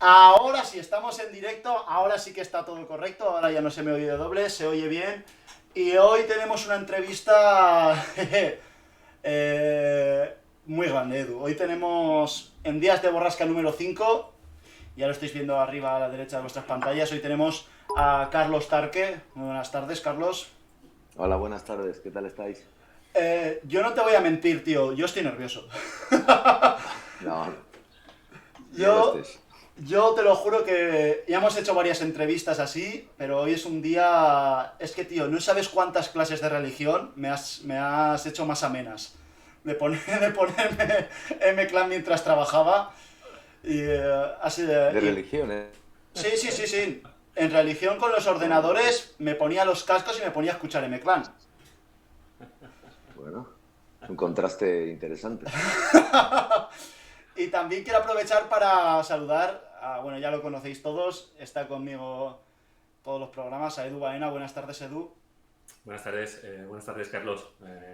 Ahora sí, estamos en directo, ahora sí que está todo correcto, ahora ya no se me oye de doble, se oye bien. Y hoy tenemos una entrevista eh, muy grande, Edu. Hoy tenemos en Días de Borrasca número 5, ya lo estáis viendo arriba a la derecha de vuestras pantallas, hoy tenemos a Carlos Tarque. Muy buenas tardes, Carlos. Hola, buenas tardes, ¿qué tal estáis? Yo no te voy a mentir, tío, yo estoy nervioso. No, no lo Yo, estés. yo te lo juro que ya hemos hecho varias entrevistas así, pero hoy es un día... Es que, tío, no sabes cuántas clases de religión me has hecho más amenas. De ponerme M-Clan mientras trabajaba. Y, así De religión, ¿eh? sí, sí, sí, sí. En religión con los ordenadores me ponía los cascos y me ponía a escuchar M-Clan. Bueno, es un contraste interesante. Y también quiero aprovechar para saludar, bueno, ya lo conocéis todos, está conmigo todos los programas, a Edu Baena. Buenas tardes, Edu. Buenas tardes Carlos.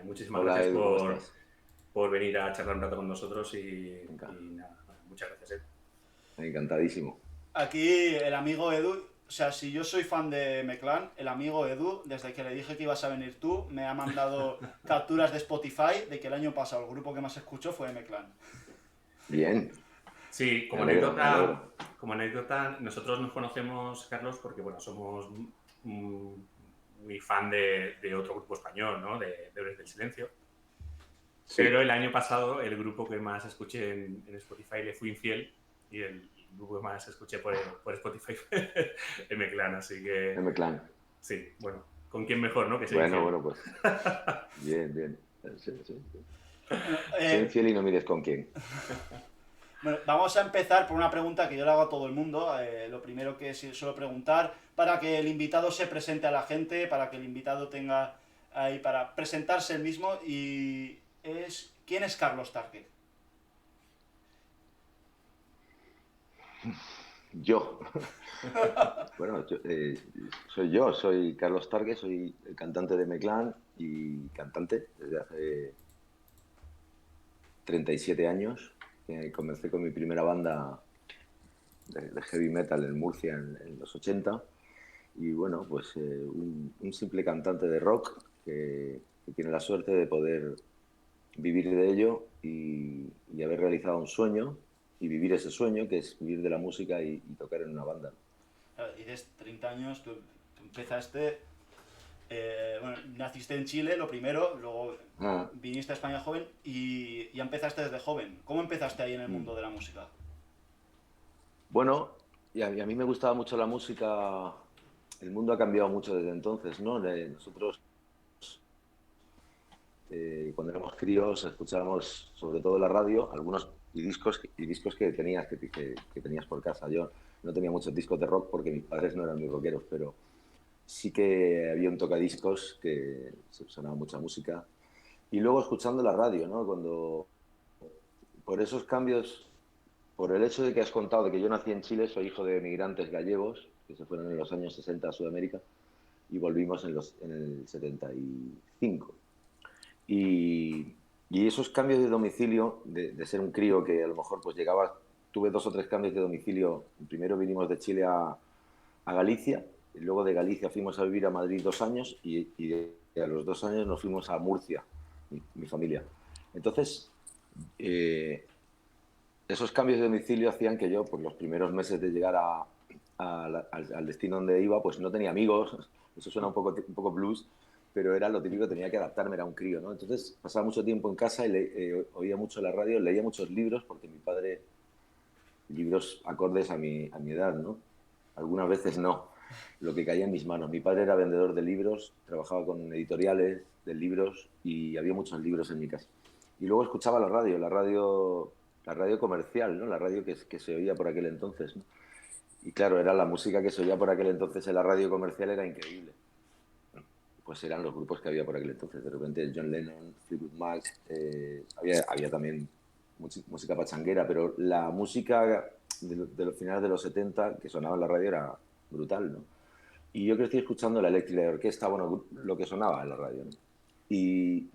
Muchísimas Hola gracias Edu, ¿cómo estás? por venir a charlar un rato con nosotros Venga, y nada, bueno, muchas gracias. encantadísimo. Aquí el amigo Edu, o sea, si yo soy fan de Meclan, el amigo Edu, desde que le dije que ibas a venir tú, me ha mandado capturas de Spotify de que el año pasado el grupo que más escuchó fue Meclan. Bien, Sí, me alegro, me alegro. como anécdota, nosotros nos conocemos, Carlos, porque bueno, somos muy fan de otro grupo español, ¿no? De Héroes del Silencio. Pero Sí, el año pasado el grupo que más escuché en Spotify le fui infiel y el grupo que más escuché por Spotify fue M-Clan, así que M-Clan. sí, bueno, ¿con quién mejor, no? Que sea Bueno, infiel. bueno, pues bien, bien. Sí, sí, sí. Bueno, Sé infiel y no mires con quién. bueno, vamos a empezar por una pregunta que yo le hago a todo el mundo. Lo primero que suelo preguntar, para que el invitado se presente a la gente, para que el invitado tenga ahí para presentarse el mismo, y es, ¿quién es Carlos Tarque? Yo. Bueno, soy yo, soy Carlos Targue, soy el cantante de M-Clan y cantante desde hace 37 años. Comencé con mi primera banda de heavy metal en Murcia en los 80 y bueno, pues un simple cantante de rock que tiene la suerte de poder vivir de ello y haber realizado un sueño y vivir ese sueño que es vivir de la música y tocar en una banda. Dices 30 años, tú empezaste, bueno, naciste en Chile, lo primero, luego Ah, viniste a España joven y ya empezaste desde joven. ¿Cómo empezaste ahí en el mm. mundo de la música? Bueno, y a mí me gustaba mucho la música. El mundo ha cambiado mucho desde entonces, ¿no? Nosotros, cuando éramos críos, escuchábamos sobre todo la radio, algunos y discos que tenías, que tenías por casa. Yo no tenía muchos discos de rock porque mis padres no eran muy rockeros, pero sí que había un tocadiscos que sonaba mucha música. Y luego escuchando la radio, ¿no? Por esos cambios, por el hecho de que has contado de que yo nací en Chile, soy hijo de emigrantes gallegos que se fueron en los años 60 a Sudamérica y volvimos en el 75. Y, y esos cambios de domicilio, de ser un crío que a lo mejor pues llegaba, tuve dos o tres cambios de domicilio. Primero vinimos de Chile a Galicia, y luego de Galicia fuimos a vivir a Madrid 2 años y a los 2 años nos fuimos a Murcia, mi familia. Entonces, eh, esos cambios de domicilio hacían que yo, pues los primeros meses de llegar al destino donde iba, pues no tenía amigos. Eso suena un poco blues, pero era lo típico, tenía que adaptarme, era un crío, ¿no? Entonces pasaba mucho tiempo en casa y oía mucho la radio, leía muchos libros, porque mi padre, libros acordes a mi edad, ¿no? Algunas veces no, lo que caía en mis manos. Mi padre era vendedor de libros, trabajaba con editoriales de libros y había muchos libros en mi casa. Y luego escuchaba la radio comercial, ¿no? La radio que se oía por aquel entonces, ¿no? Y claro, era la música que se oía por aquel entonces en la radio comercial, era increíble. Pues eran los grupos que había por aquel entonces. De repente John Lennon, Fleetwood Mac, había también música pachanguera, pero la música de los finales de los 70 que sonaba en la radio era brutal, ¿no? Y yo crecí escuchando la eléctrica de orquesta, bueno, lo que sonaba en la radio, ¿no? Y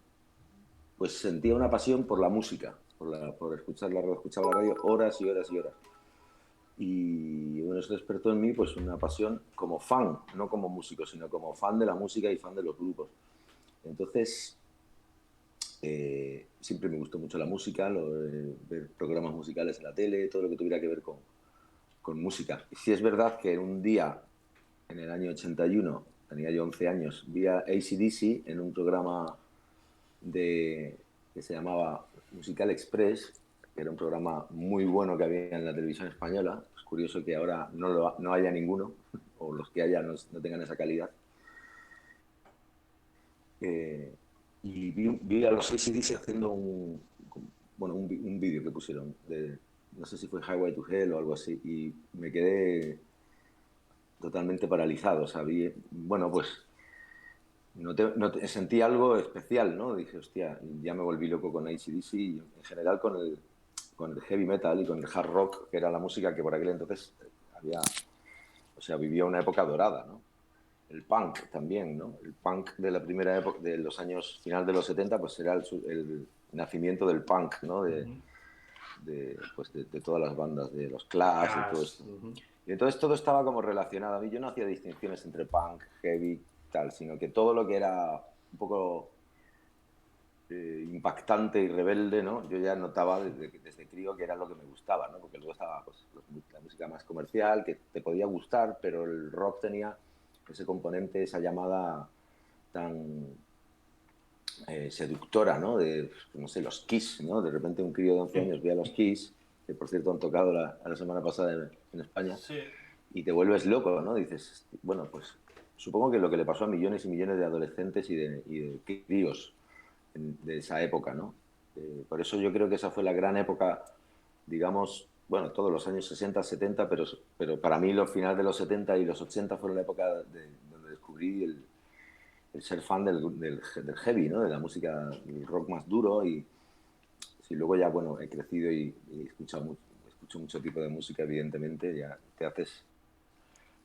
pues sentía una pasión por la música, por escuchar la radio, escuchaba la radio horas y horas y horas. Y bueno, eso despertó en mí pues una pasión como fan, no como músico, sino como fan de la música y fan de los grupos. Entonces, siempre me gustó mucho la música, ver programas musicales en la tele, todo lo que tuviera que ver con música. Y sí es verdad que un día, en el año 81, tenía yo 11 años, vi a AC/DC en un programa que se llamaba Musical Express, que era un programa muy bueno que había en la televisión española. Es curioso que ahora no haya ninguno, o los que haya no tengan esa calidad. Y vi a los AC/DC haciendo un vídeo que pusieron, no sé si fue Highway to Hell o algo así, y me quedé totalmente paralizado. O sea, bueno, pues sentí algo especial, ¿no? Dije, hostia, ya me volví loco con AC/DC y en general con el heavy metal y con el hard rock, que era la música que por aquel entonces vivía una época dorada, ¿no? El punk también, ¿no? El punk de la primera época, de los años final de los 70, pues era el nacimiento del punk, ¿no? De todas las bandas, de los Clash y todo esto. Y entonces todo estaba como relacionado. A mí yo no hacía distinciones entre punk, heavy, tal, sino que todo lo que era un poco impactante y rebelde, ¿no? Yo ya notaba desde crío que era lo que me gustaba, ¿no? Porque luego estaba pues, la música más comercial, que te podía gustar, pero el rock tenía ese componente, esa llamada tan seductora, ¿no? De, no sé, los Kiss, ¿no? De repente un crío de 11 años ve a los Kiss, que por cierto han tocado la semana pasada en España, Sí. y te vuelves loco, ¿no? Dices, bueno, pues supongo que lo que le pasó a millones y millones de adolescentes y de críos de esa época, ¿no? Por eso yo creo que esa fue la gran época, digamos, bueno, todos los años 60, 70, pero para mí los finales de los 70 y los 80 fueron la época donde descubrí el ser fan del heavy, ¿no? De la música, del rock más duro y luego ya, bueno, he crecido y escucho mucho tipo de música, evidentemente, ya te haces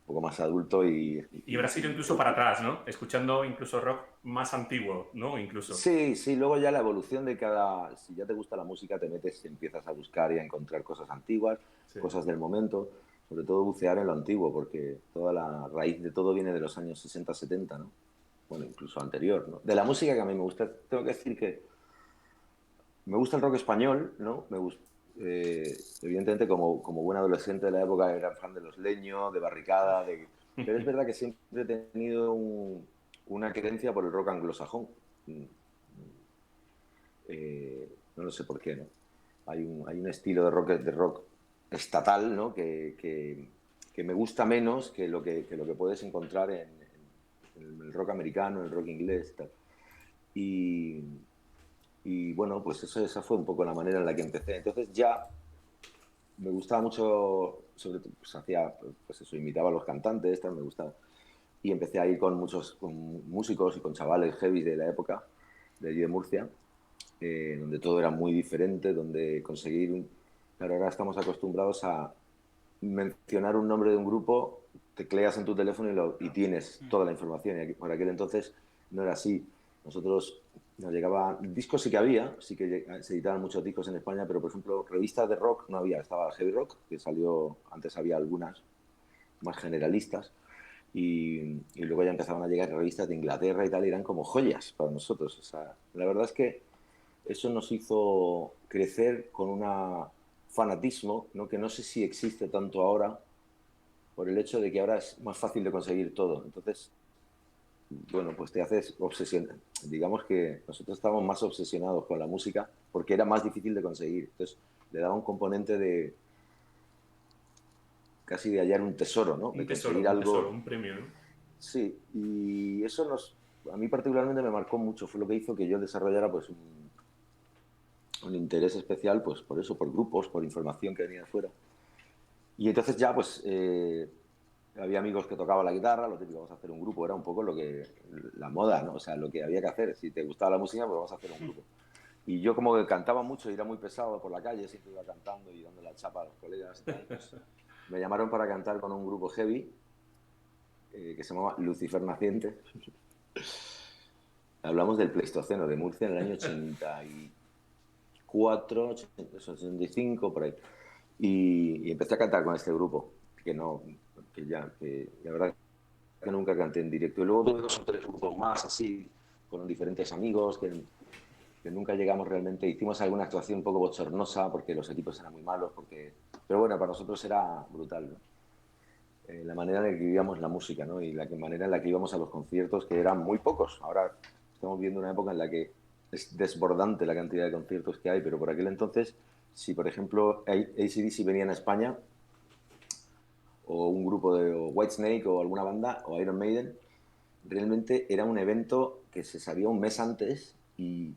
un poco más adulto Y habrás ido incluso para atrás, ¿no? Escuchando incluso rock más antiguo, ¿no? Incluso. Sí, sí, luego ya la evolución de si ya te gusta la música, te metes y empiezas a buscar y a encontrar cosas antiguas, Sí. cosas del momento, sobre todo bucear en lo antiguo, porque toda la raíz de todo viene de los años 60, 70, ¿no? Bueno, incluso anterior, ¿no? De la música que a mí me gusta, tengo que decir que me gusta el rock español, ¿no? Evidentemente, como buen adolescente de la época, era fan de Los Leños, de Barricada, pero es verdad que siempre he tenido una querencia por el rock anglosajón. No lo sé por qué, ¿no? Hay un estilo de rock estatal, ¿no? Que me gusta menos que lo que puedes encontrar en el rock americano, en el rock inglés, tal. Y bueno, pues esa fue un poco la manera en la que empecé. Entonces ya me gustaba mucho, sobre todo, pues hacía, pues eso, imitaba a los cantantes, tal, me gustaba. Y empecé a ir con músicos y con chavales heavy de la época, de allí de Murcia, donde todo era muy diferente, donde Claro, ahora estamos acostumbrados a mencionar un nombre de un grupo, tecleas en tu teléfono y tienes toda la información. Y por aquel entonces no era así. Nosotros nos llegaban discos, sí que había, sí que se editaban muchos discos en España, pero por ejemplo revistas de rock no había. Estaba Heavy Rock, que salió, antes había algunas más generalistas, y luego ya empezaban a llegar revistas de Inglaterra y tal, y eran como joyas para nosotros. O sea, la verdad es que eso nos hizo crecer con un fanatismo, ¿no? Que no sé si existe tanto ahora, por el hecho de que ahora es más fácil de conseguir todo. Entonces, bueno, pues te haces obsesión. Digamos que nosotros estábamos más obsesionados con la música porque era más difícil de conseguir. Entonces, le daba un componente de casi de hallar un tesoro, ¿no? De conseguir Un tesoro, algo. un premio, ¿no? Sí, y eso a mí particularmente me marcó mucho. Fue lo que hizo que yo desarrollara pues un interés especial, pues por eso, por grupos, por información que venía de fuera. Y entonces ya, pues, había amigos que tocaban la guitarra, lo típico, vamos a hacer un grupo, era un poco la moda, ¿no? O sea, lo que había que hacer. Si te gustaba la música, pues vamos a hacer un grupo. Y yo como que cantaba mucho y era muy pesado por la calle, siempre iba cantando y dando la chapa a los colegas y tal, pues, me llamaron para cantar con un grupo heavy que se llamaba Lucifer Naciente. Hablamos del Pleistoceno de Murcia en el año 84, 85, por ahí. y empecé a cantar con este grupo, que la verdad que nunca canté en directo. Y luego tuve 2 o 3 grupos más así, con diferentes amigos, que nunca llegamos realmente. Hicimos alguna actuación un poco bochornosa porque los equipos eran muy malos, pero bueno, para nosotros era brutal, ¿no? La manera en la que vivíamos la música, ¿no? Y manera en la que íbamos a los conciertos, que eran muy pocos. Ahora estamos viendo una época en la que es desbordante la cantidad de conciertos que hay, pero por aquel entonces, si por ejemplo AC/DC venía a España, o un grupo de Whitesnake o alguna banda, o Iron Maiden, realmente era un evento que se sabía un mes antes y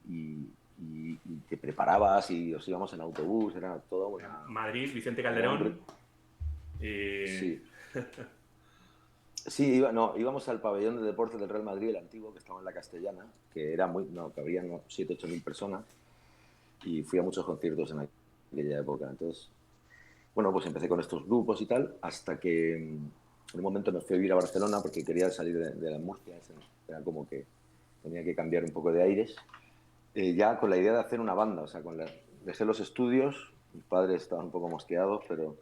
te preparabas y os íbamos en autobús, era toda una... Madrid, Vicente Era Calderón. Sí. Sí, íbamos al pabellón de deportes del Real Madrid, el antiguo, que estaba en la Castellana, que era que habrían 7 8 mil personas, y fui a muchos conciertos en aquella época. Entonces, bueno, pues empecé con estos grupos y tal, hasta que en un momento me fui a vivir a Barcelona porque quería salir de la Murcia, era como que tenía que cambiar un poco de aires, ya con la idea de hacer una banda, o sea, dejé los estudios, mis padres estaban un poco mosqueados, pero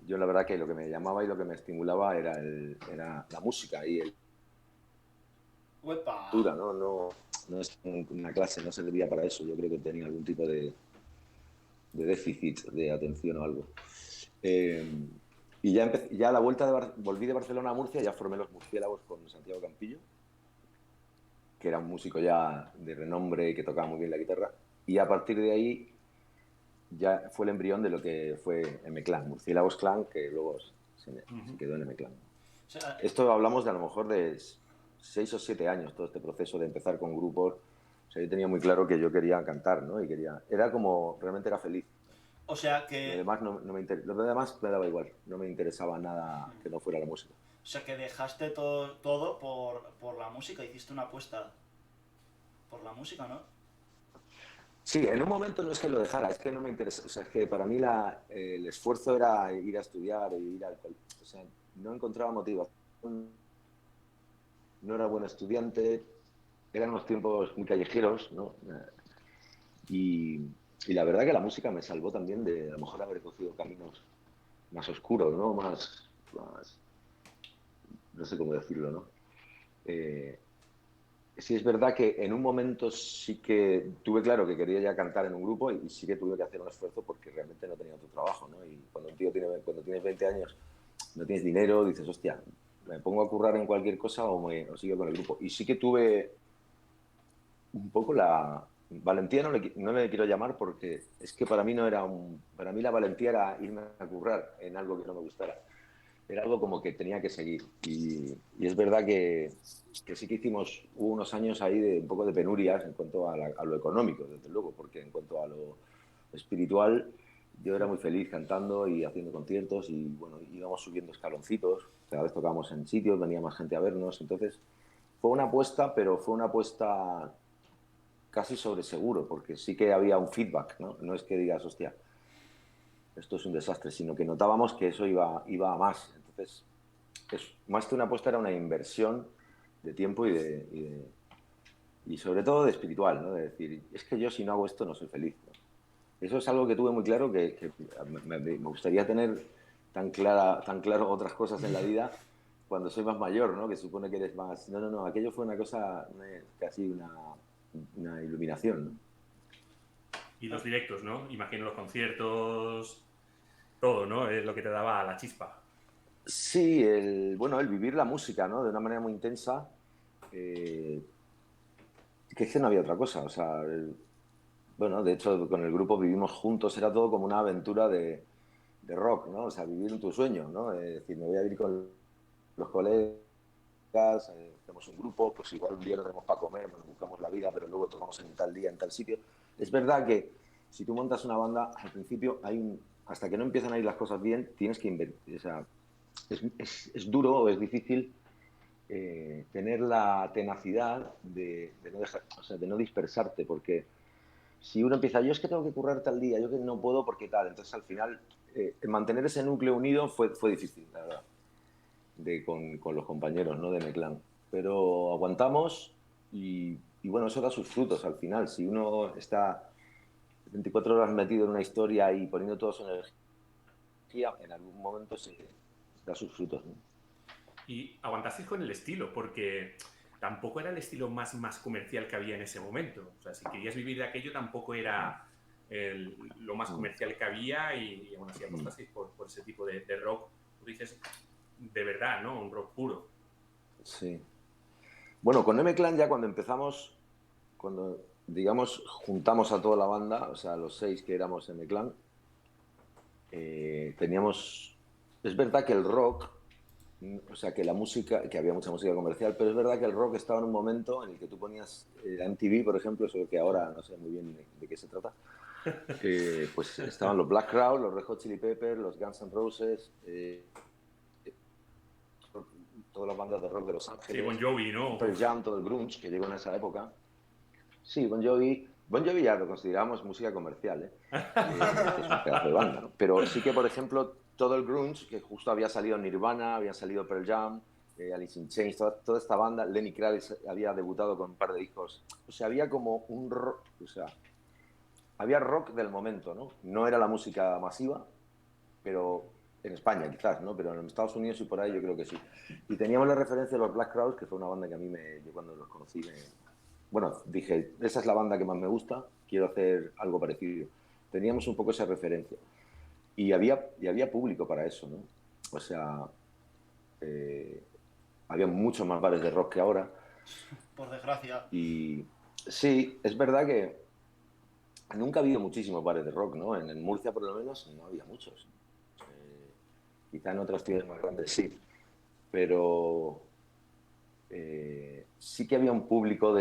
yo la verdad que lo que me llamaba y lo que me estimulaba era la música y el ¡Uepa! cultura, ¿no? No es una clase, no servía para eso. Yo creo que tenía algún tipo de déficit de atención o algo. Y ya a la vuelta volví de Barcelona a Murcia, ya formé Los Murciélagos con Santiago Campillo, que era un músico ya de renombre y que tocaba muy bien la guitarra. Y a partir de ahí ya fue el embrión de lo que fue M-Clan, Murciélagos Clan, que luego se quedó en M-Clan. O sea, Esto hablamos de a lo mejor de 6 o 7 años, todo este proceso de empezar con grupos. O sea, yo tenía muy claro que yo quería cantar, ¿no? Era como, realmente era feliz. o sea Lo que... demás lo demás me daba igual, no me interesaba nada que no fuera la música. O sea que dejaste todo por la música, hiciste una apuesta por la música, ¿no? Sí, en un momento no es que lo dejara, es que no me interesa. O sea, es que para mí el esfuerzo era ir a estudiar, ir al colegio. O sea, no encontraba motivación, no era buen estudiante, eran unos tiempos muy callejeros, ¿no? Y, y la verdad que la música me salvó también de a lo mejor haber cogido caminos más oscuros, ¿no? No sé cómo decirlo, ¿no? Eh, sí es verdad que en un momento sí que tuve claro que quería ya cantar en un grupo y sí que tuve que hacer un esfuerzo porque realmente no tenía otro trabajo, ¿no? Y cuando tienes 20 años no tienes dinero, dices, hostia, me pongo a currar en cualquier cosa o sigo con el grupo. Y sí que tuve un poco la valentía, no le quiero llamar porque es que para mí no era para mí la valentía era irme a currar en algo que no me gustara. Era algo como que tenía que seguir. Y es verdad que sí que hubo unos años ahí de un poco de penurias en cuanto a lo económico, desde luego, porque en cuanto a lo espiritual, yo era muy feliz cantando y haciendo conciertos y bueno, íbamos subiendo escaloncitos, cada vez tocábamos en sitios, venía más gente a vernos, entonces fue una apuesta, pero fue una apuesta casi sobre seguro, porque sí que había un feedback, ¿no? No es que digas, hostia, esto es un desastre, sino que notábamos que eso iba a más. Entonces, más que una apuesta era una inversión de tiempo y sobre todo de espiritual, ¿no? De decir, es que yo si no hago esto no soy feliz, ¿no? Eso es algo que tuve muy claro, que me gustaría tener tan claro otras cosas en la vida cuando soy más mayor, ¿no? Que supone que eres más... No, aquello fue una cosa, casi una iluminación, ¿no? Y los directos, ¿no? Imagino los conciertos, todo, ¿no? Es lo que te daba la chispa. Sí, el vivir la música, ¿no? De una manera muy intensa, eh, que es que no había otra cosa. O sea, bueno, de hecho, con el grupo vivimos juntos, era todo como una aventura de rock, ¿no? O sea, vivir en tu sueño, ¿no? Es decir, me voy a ir con los colegas, hacemos un grupo, pues igual un día no tenemos para comer, nos buscamos la vida, pero luego tocamos en tal día, en tal sitio. Es verdad que si tú montas una banda, al principio hasta que no empiezan a ir las cosas bien, tienes que invertir. O sea, es duro o es difícil tener la tenacidad de no dejar, o sea, de no dispersarte, porque si uno empieza, yo es que tengo que currar tal día, yo que no puedo porque tal, entonces al final mantener ese núcleo unido fue difícil, la verdad, con los compañeros, ¿no? De Meclán. Pero aguantamos y bueno, eso da sus frutos al final. Si uno está 24 horas metido en una historia y poniendo toda su energía en algún momento se da sus frutos, ¿no? Y aguantasteis con el estilo, porque tampoco era el estilo más comercial que había en ese momento. O sea, si querías vivir de aquello, tampoco era lo más comercial que había y aún así apostasteis por ese tipo de rock, tú dices, de verdad, ¿no? Un rock puro. Sí. Bueno, con M-Clan ya cuando empezamos, cuando, digamos, juntamos a toda la banda, o sea, los 6 que éramos M-Clan, teníamos... Es verdad que el rock, o sea, que la música, que había mucha música comercial, pero es verdad que el rock estaba en un momento en el que tú ponías la MTV, por ejemplo, eso que ahora no sé muy bien de qué se trata, pues estaban los Black Crowes, los Red Hot Chili Peppers, los Guns N' Roses, todas las bandas de rock de Los Sí, Bon Ángeles, Jovi, ¿no? Pearl Jam, todo el grunge que llegó en esa época. Sí, Bon Jovi. Bon Jovi ya lo consideramos música comercial, ¿eh? Que es un pedazo de banda, ¿no? Pero sí que, por ejemplo, todo el grunge, que justo había salido Nirvana, había salido Pearl Jam, Alice in Chains, toda esta banda, Lenny Kravitz había debutado con un par de discos. O sea, había como un rock, o sea, había rock del momento, ¿no? No era la música masiva, pero en España quizás, ¿no? Pero en Estados Unidos y por ahí yo creo que sí. Y teníamos la referencia de los Black Crowes, que fue una banda que a mí yo cuando los conocí bueno, dije, esa es la banda que más me gusta, quiero hacer algo parecido. Teníamos un poco esa referencia. Y había público para eso, ¿no? O sea, había muchos más bares de rock que ahora. Por desgracia. Y sí, es verdad que nunca ha habido muchísimos bares de rock, ¿no? En Murcia, por lo menos, no había muchos. Quizá en otras ciudades más grandes sí. Pero sí que había un público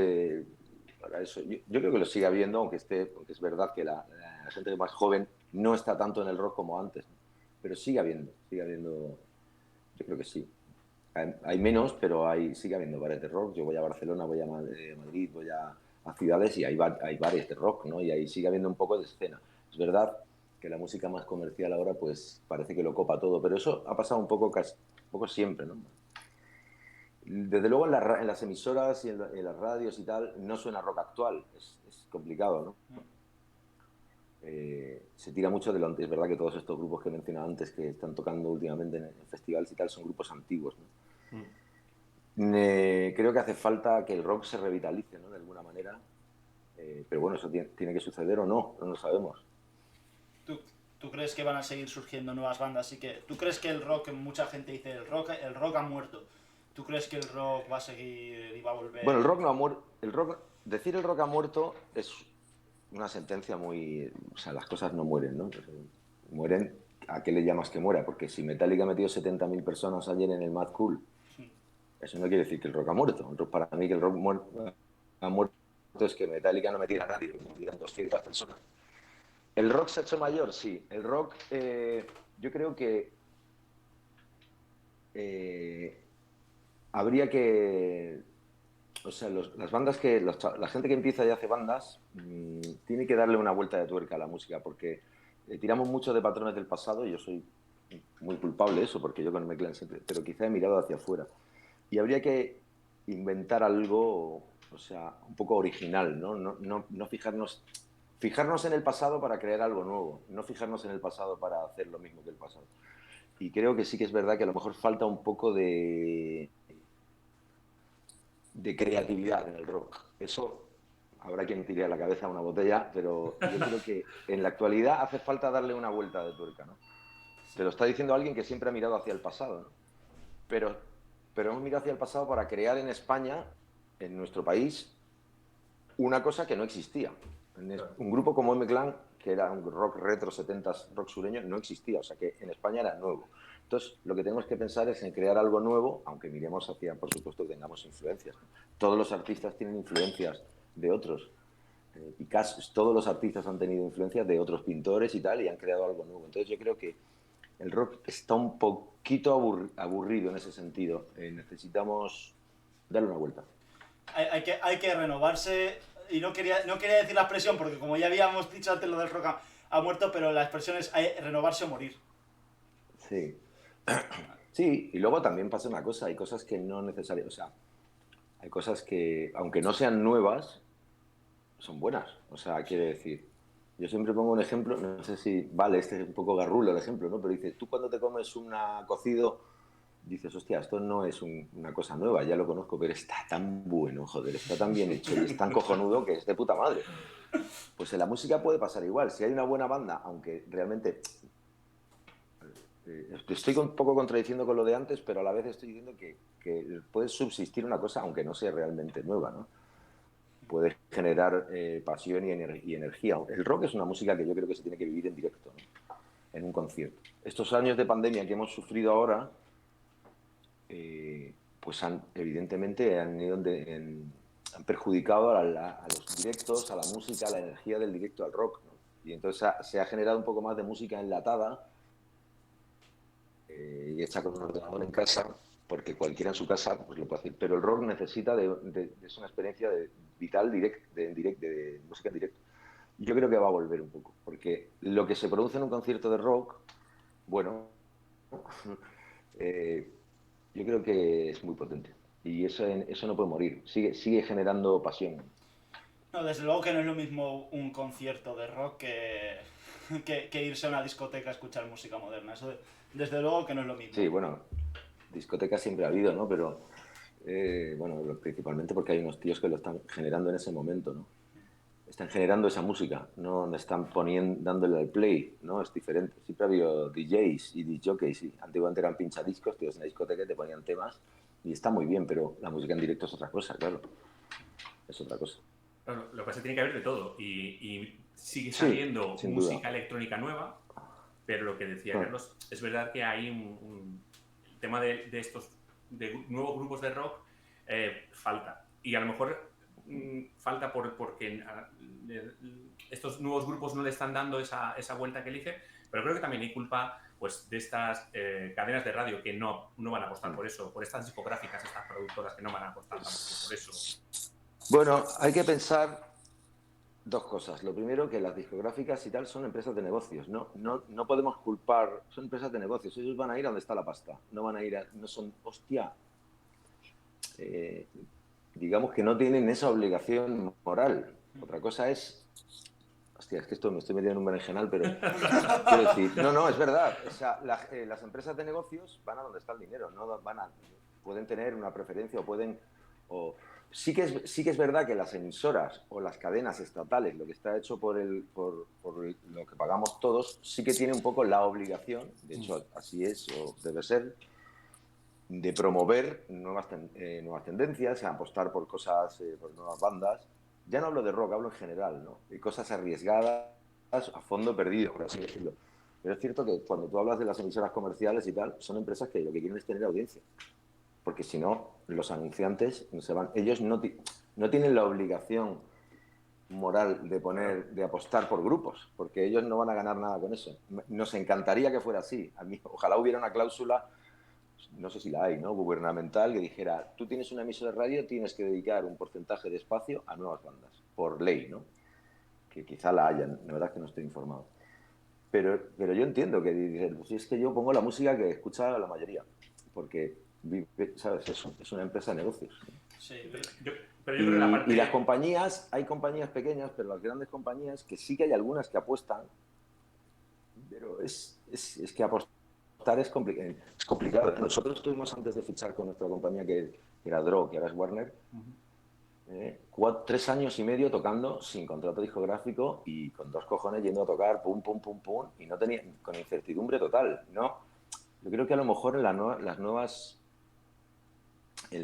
para eso. Yo creo que lo sigue habiendo, aunque es verdad que la gente más joven no está tanto en el rock como antes, ¿no? Pero sigue habiendo, yo creo que sí. Hay menos, pero sigue habiendo bares de rock. Yo voy a Barcelona, voy a Madrid, voy a ciudades y hay bares de rock, ¿no? Y ahí sigue habiendo un poco de escena. Es verdad que la música más comercial ahora pues parece que lo copa todo, pero eso ha pasado un poco siempre, ¿no? Desde luego en las emisoras y en las radios y tal no suena rock actual, es complicado, ¿no? Se tira mucho de es verdad que todos estos grupos que he mencionado antes que están tocando últimamente en festivales y tal son grupos antiguos, ¿no? Creo que hace falta que el rock se revitalice, ¿no? De alguna manera, pero bueno, eso tiene que suceder o no lo sabemos. ¿Tú crees que van a seguir surgiendo nuevas bandas? ¿Tú crees que el rock, mucha gente dice, el rock ha muerto? ¿Tú crees que el rock va a seguir y va a volver? Bueno, el rock no ha muerto. Decir el rock ha muerto es una sentencia muy... O sea, las cosas no mueren, ¿no? Mueren, ¿a qué le llamas que muera? Porque si Metallica metió 70.000 personas ayer en el Mad Cool, eso no quiere decir que el rock ha muerto. Para mí que el rock ha muerto es que Metallica no metiera a nadie, metieran 200 personas. ¿El rock se ha hecho mayor? Sí. El rock, yo creo que habría que... O sea, las bandas la gente que empieza y hace bandas tiene que darle una vuelta de tuerca a la música porque tiramos mucho de patrones del pasado y yo soy muy culpable de eso porque yo con M-Clan siempre, pero quizá he mirado hacia afuera. Y habría que inventar algo, o sea, un poco original, ¿no? No fijarnos en el pasado para crear algo nuevo, no fijarnos en el pasado para hacer lo mismo que el pasado. Y creo que sí que es verdad que a lo mejor falta un poco de creatividad en el rock. Eso habrá quien tire a la cabeza una botella, pero yo creo que en la actualidad hace falta darle una vuelta de tuerca, ¿no? Te lo está diciendo alguien que siempre ha mirado hacia el pasado, ¿no? Pero hemos mirado hacia el pasado para crear en España, en nuestro país, una cosa que no existía. Un grupo como M-Clan, que era un rock retro 70s, rock sureño, no existía, o sea que en España era nuevo. Entonces, lo que tenemos que pensar es en crear algo nuevo, aunque miremos hacia, por supuesto, que tengamos influencias. Todos los artistas tienen influencias de otros. Todos los artistas han tenido influencias de otros pintores y tal, y han creado algo nuevo. Entonces, yo creo que el rock está un poquito aburrido en ese sentido. Necesitamos darle una vuelta. Hay que renovarse. Y no quería decir la expresión, porque como ya habíamos dicho antes, lo del rock ha muerto, pero la expresión es renovarse o morir. Sí. Sí, y luego también pasa una cosa, hay cosas que no necesariamente, o sea, hay cosas que, aunque no sean nuevas, son buenas. O sea, quiere decir, Yo siempre pongo un ejemplo, no sé si vale, este es un poco garrulo el ejemplo, ¿no? Pero dices, tú cuando te comes un cocido, dices, hostia, esto no es una cosa nueva, ya lo conozco, pero está tan bueno, joder, está tan bien hecho y es tan cojonudo que es de puta madre. Pues en la música puede pasar igual. Si hay una buena banda, aunque realmente estoy un poco contradiciendo con lo de antes, pero a la vez estoy diciendo que puede subsistir una cosa, aunque no sea realmente nueva, ¿no? Puede generar pasión y energía. El rock es una música que yo creo que se tiene que vivir en directo, ¿no? En un concierto. Estos años de pandemia que hemos sufrido ahora, pues evidentemente han perjudicado a los directos, a la música, a la energía del directo, al rock, ¿no? Y entonces se ha generado un poco más de música enlatada y hecha con un ordenador en casa, porque cualquiera en su casa pues lo puede hacer. Pero el rock necesita es una experiencia vital, de música en directo. Yo creo que va a volver un poco, porque lo que se produce en un concierto de rock, bueno, eh, yo creo que es muy potente. Y eso no puede morir. Sigue generando pasión. No, desde luego que no es lo mismo un concierto de rock que irse a una discoteca a escuchar música moderna. Eso desde luego que no es lo mismo. Sí, bueno, discotecas siempre ha habido, ¿no? Pero, bueno, principalmente porque hay unos tíos que lo están generando en ese momento, ¿no? Están generando esa música, no están dándole al play, ¿no? Es diferente. Siempre ha habido DJs y DJs, y antiguamente eran pinchadiscos, tíos en la discoteca te ponían temas y está muy bien, pero la música en directo es otra cosa, claro. Es otra cosa. Bueno, lo que pasa es que tiene que haber de todo y sigue Sí, saliendo sin duda. música electrónica nueva, pero lo que decía Carlos, es verdad que hay el tema de estos de nuevos grupos de rock falta. Y a lo mejor falta porque estos nuevos grupos no le están dando esa vuelta que elige, pero creo que también hay culpa pues, de estas cadenas de radio que no van a apostar por eso, por estas discográficas, estas productoras que no van a apostar tampoco por eso. Bueno, hay que pensar dos cosas. Lo primero, que las discográficas y tal son empresas de negocios. No podemos culpar, son empresas de negocios. Ellos van a ir a donde está la pasta. No van a ir no son, hostia, digamos que no tienen esa obligación moral. Otra cosa es, hostia, es que esto me estoy metiendo en un berenjenal, pero quiero decir, no, es verdad. O sea, las empresas de negocios van a donde está el dinero, pueden tener una preferencia o pueden... sí que es verdad que las emisoras o las cadenas estatales, lo que está hecho por lo que pagamos todos, sí que tiene un poco la obligación, de hecho así es o debe ser, de promover nuevas tendencias, apostar por cosas, por nuevas bandas. Ya no hablo de rock, hablo en general, ¿no? De cosas arriesgadas a fondo perdido, por así decirlo. Pero es cierto que cuando tú hablas de las emisoras comerciales y tal, son empresas que lo que quieren es tener audiencia. Porque si no, los anunciantes no se van. Ellos no tienen la obligación moral de apostar por grupos, porque ellos no van a ganar nada con eso. Nos encantaría que fuera así. A mí, ojalá hubiera una cláusula, no sé si la hay, ¿no? Gubernamental, que dijera, tú tienes una emisora de radio, tienes que dedicar un porcentaje de espacio a nuevas bandas, por ley, ¿no? Que quizá la hayan, la verdad es que no estoy informado. Pero yo entiendo que dicen, pues es que yo pongo la música que escucha la mayoría, porque, ¿sabes? Es una empresa de negocios. Sí, pero yo creo que la parte... Y las compañías, hay compañías pequeñas, pero las grandes compañías, que sí que hay algunas que apuestan, pero es que apostar es complicado. Nosotros estuvimos antes de fichar con nuestra compañía, que era Draw, que ahora es Warner, 3 años y medio tocando sin contrato discográfico y con 2 cojones yendo a tocar, pum, pum, pum, pum, y no tenía, con incertidumbre total, ¿no? Yo creo que a lo mejor en la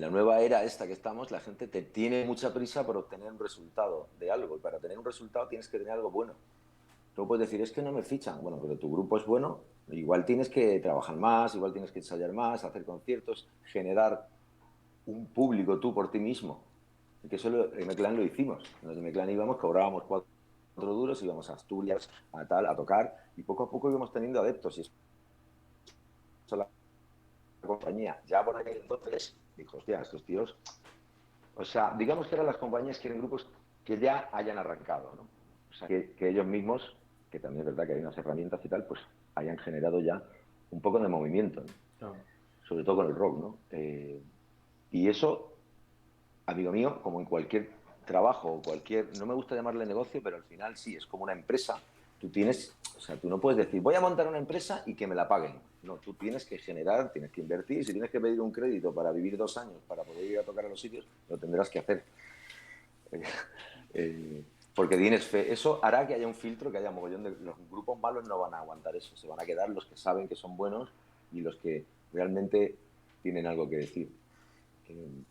nueva era esta que estamos, la gente tiene mucha prisa por obtener un resultado de algo, y para tener un resultado tienes que tener algo bueno. Tú puedes decir, es que no me fichan, bueno, pero tu grupo es bueno, igual tienes que trabajar más, igual tienes que ensayar más, hacer conciertos, generar un público tú por ti mismo. Que eso en Meclán lo hicimos. En Meclán íbamos, cobrábamos 4 duros, íbamos a Asturias, a tocar, y poco a poco íbamos teniendo adeptos. Y eso la compañía, ya por aquel entonces, dijo, hostia, estos tíos... O sea, digamos que ahora las compañías quieren grupos que ya hayan arrancado, ¿no? O sea, que ellos mismos, que también es verdad que hay unas herramientas y tal, pues hayan generado ya un poco de movimiento, ¿no? Sobre todo con el rock, ¿no? Y eso, amigo mío, como en cualquier trabajo o cualquier, no me gusta llamarle negocio, pero al final sí, es como una empresa. Tú tienes, o sea, tú no puedes decir, voy a montar una empresa y que me la paguen. No, tú tienes que generar, tienes que invertir. Si tienes que pedir un crédito para vivir 2 años, para poder ir a tocar a los sitios, lo tendrás que hacer. Porque tienes fe. Eso hará que haya un filtro, que haya mogollón de... Los grupos malos no van a aguantar eso. Se van a quedar los que saben que son buenos y los que realmente tienen algo que decir.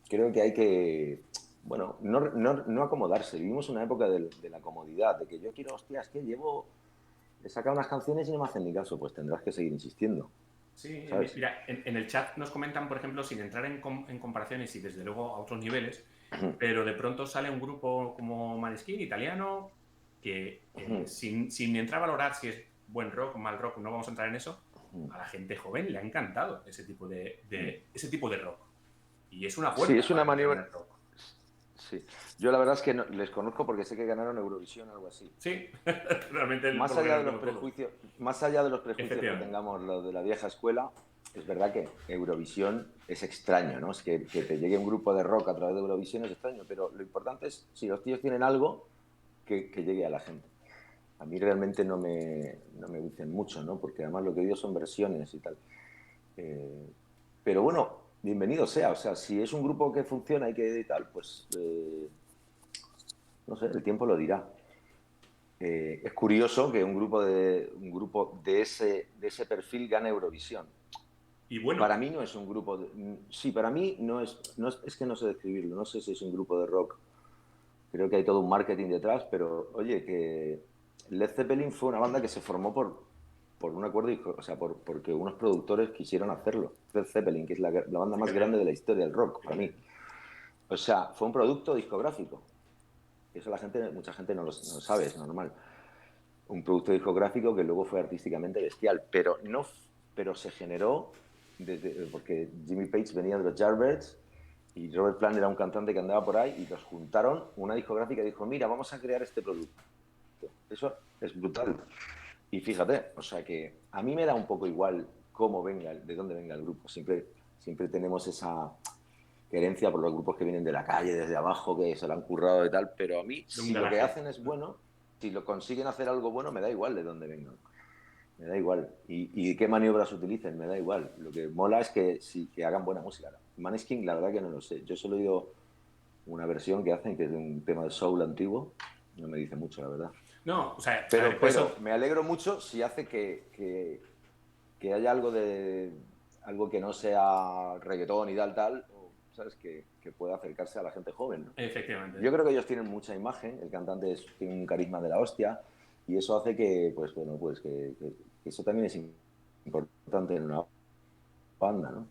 Creo que hay que... Bueno, no acomodarse. Vivimos una época de la comodidad, de que yo quiero, hostia, es que he sacado unas canciones y no me hacen ni caso. Pues tendrás que seguir insistiendo. Sí, ¿Sabes? mira, en el chat nos comentan, por ejemplo, sin entrar en comparaciones y desde luego a otros niveles, pero de pronto sale un grupo como Maneskin, italiano, que sin entrar a valorar si es buen rock o mal rock, no vamos a entrar en eso, a la gente joven le ha encantado ese tipo de rock. Y es una Sí, puerta es una para entrar en maniobra. el rock. Sí. Yo la verdad es que les conozco porque sé que ganaron Eurovisión o algo así. Sí, realmente el Más allá de programa los como todo. prejuicios, más allá de los prejuicios que Efectivamente. tengamos los de la vieja escuela, es verdad que Eurovisión es extraño, ¿no? Es que te llegue un grupo de rock a través de Eurovisión es extraño, pero lo importante es, si los tíos tienen algo, que llegue a la gente. A mí realmente no me dicen mucho, ¿no? Porque además lo que digo son versiones y tal. Pero bueno, bienvenido sea. O sea, si es un grupo que funciona y que tal, pues no sé, el tiempo lo dirá. Es curioso que un grupo de ese perfil gane Eurovisión. Y bueno, Para mí no es un grupo sí, para mí es que no sé describirlo, no sé si es un grupo de rock. Creo que hay todo un marketing detrás, pero oye, que Led Zeppelin fue una banda que se formó por un acuerdo, o sea, porque unos productores quisieron hacerlo. Led Zeppelin, que es la banda más grande fíjate, de la historia del rock, para mí. fíjate. O sea, fue un producto discográfico. Eso mucha gente no lo sabe, es normal. Un producto discográfico que luego fue artísticamente bestial, pero se generó porque Jimmy Page venía de los Yardbirds y Robert Plant era un cantante que andaba por ahí y los juntaron, una discográfica dijo, mira, vamos a crear este producto. Eso es brutal. Y fíjate, o sea que a mí me da un poco igual cómo venga, de dónde venga el grupo. Siempre tenemos esa querencia por los grupos que vienen de la calle, desde abajo, que se lo han currado y tal, pero a mí, De un si lo que garaje. hacen es bueno, si lo consiguen hacer algo bueno, me da igual de dónde vengan. Me da igual. Y qué maniobras utilicen, me da igual. Lo que mola es que hagan buena música. Maneskin, la verdad que no lo sé. Yo solo he oído una versión que hacen, que es de un tema de soul antiguo. No me dice mucho, la verdad. No, o sea, a ver, Pero, por pero eso me alegro mucho si hace que haya algo que no sea reggaetón y tal, o, ¿sabes? Que pueda acercarse a la gente joven, ¿no? efectivamente. Yo creo que ellos tienen mucha imagen, el cantante tiene un carisma de la hostia, y eso hace que, pues bueno, pues que eso también es importante en una banda, ¿no?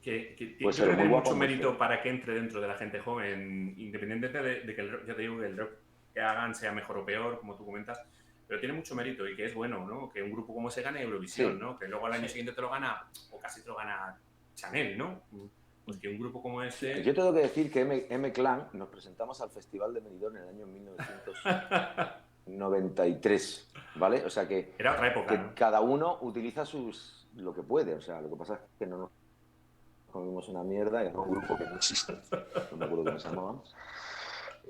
Puede Yo ser creo que muy tiene guapo o mucho muy mérito feo. para que entre dentro de la gente joven, independientemente de que el rock, ya te digo, que el rock que hagan sea mejor o peor, como tú comentas, pero tiene mucho mérito y que es bueno, ¿no? Que un grupo como ese gane Eurovisión, Sí, ¿no? Que luego al año Sí. siguiente te lo gana, o casi te lo gana Chanel, ¿no? Pues que un grupo como sí. ese... Yo tengo que decir que M-Clan nos presentamos al Festival de Benidorm en el año 1993, ¿vale? O sea Era otra época, que ¿no? cada uno utiliza lo que puede, o sea, lo que pasa es que no nos comimos una mierda y era un grupo que no existe, no me acuerdo cómo se llamaban,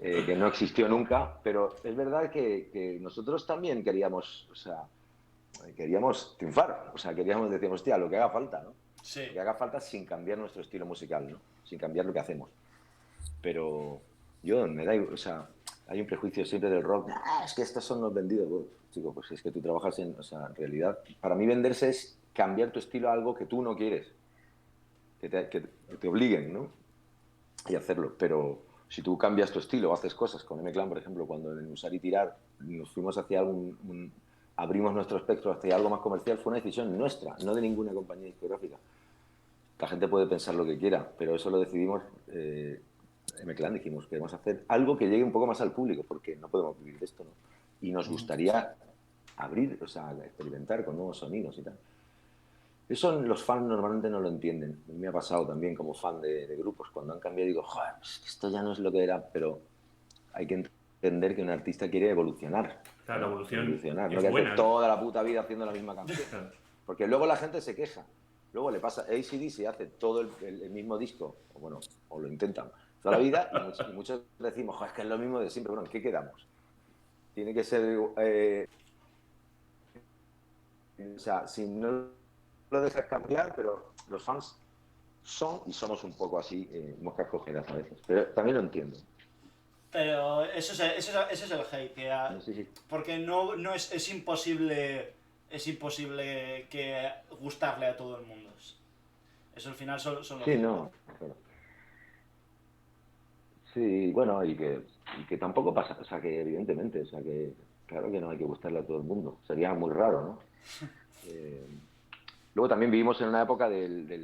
que no existió nunca, pero es verdad que nosotros también queríamos, o sea, queríamos triunfar, o sea, decíamos, hostia, lo que haga falta, ¿no? Lo Sí. que haga falta sin cambiar nuestro estilo musical, ¿no? Sin cambiar lo que hacemos. Pero yo me da igual, o sea, hay un prejuicio siempre del rock, es que estos son los vendidos. Bueno, chico, pues es que tú trabajas o sea, en realidad, para mí venderse es cambiar tu estilo a algo que tú no quieres, que te obliguen, ¿no? Y hacerlo. Pero si tú cambias tu estilo o haces cosas con M-Clan, por ejemplo, cuando en Usar y Tirar nos fuimos hacia abrimos nuestro espectro hacia algo más comercial, fue una decisión nuestra, no de ninguna compañía discográfica. La gente puede pensar lo que quiera, pero eso lo decidimos M-Clan, dijimos, queremos hacer algo que llegue un poco más al público, porque no podemos vivir de esto, ¿no? Y nos gustaría abrir, o sea, experimentar con nuevos sonidos y tal. Eso los fans normalmente no lo entienden. A mí me ha pasado también como fan de grupos. Cuando han cambiado digo, joder, pues esto ya no es lo que era, pero hay que entender que un artista quiere evolucionar, Claro, la ¿no? evolución Evolucionar, no es que hace buena, ¿no? toda la puta vida haciendo la misma canción. Porque luego la gente se queja. Luego le pasa, AC/DC hace todo el mismo disco, o bueno, o lo intentan, toda la vida y muchos decimos, es que es lo mismo de siempre. Bueno, ¿en qué quedamos? Tiene que ser... o sea, si no lo dejas cambiar, pero los fans son y somos un poco así, moscas cogidas a veces. Pero también lo entiendo. Pero eso es el hate, Sí. porque no es imposible que gustarle a todo el mundo. Eso al final son los Sí, haters. no. Claro. Sí, bueno, y que tampoco pasa, o sea, que evidentemente, o sea, que claro que no hay que gustarle a todo el mundo. Sería muy raro, ¿no? Eh, Luego también vivimos en una época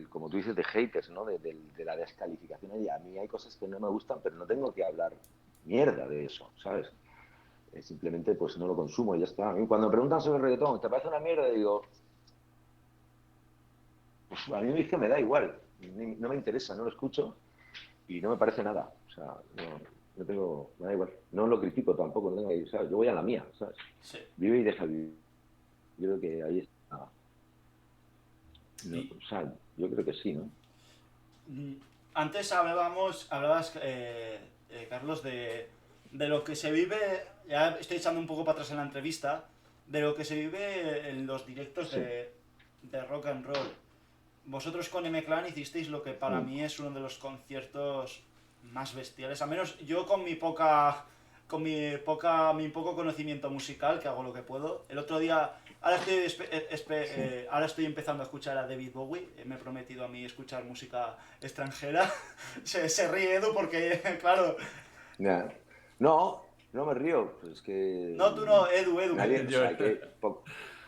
como tú dices, de haters, ¿no? De la descalificación. Y a mí hay cosas que no me gustan, pero no tengo que hablar mierda de eso, ¿sabes? Simplemente pues no lo consumo y ya está. A mí cuando me preguntan sobre el reggaetón, ¿te parece una mierda? Digo, pues a mí es que me da igual, no me interesa, no lo escucho y no me parece nada. O sea, no tengo, me da igual. No lo critico tampoco, no tengo que, ¿sabes? Yo voy a la mía, ¿sabes? Sí. Vive y deja vivir. Yo creo que ahí está. No, Y, o sea, yo creo que sí, ¿no? Antes hablabas, Carlos, de lo que se vive, ya estoy echando un poco para atrás en la entrevista, de lo que se vive en los directos Sí. de rock and roll. Vosotros con M-Clan hicisteis lo que para mí es uno de los conciertos más bestiales, al menos yo con mi poco conocimiento musical, que hago lo que puedo. El otro día, ahora estoy empezando a escuchar a David Bowie, me he prometido a mí escuchar música extranjera. Se ríe Edu porque, claro, Ya. No, no me río, pues es que no tú no, Edu, nadie, o yo, sea,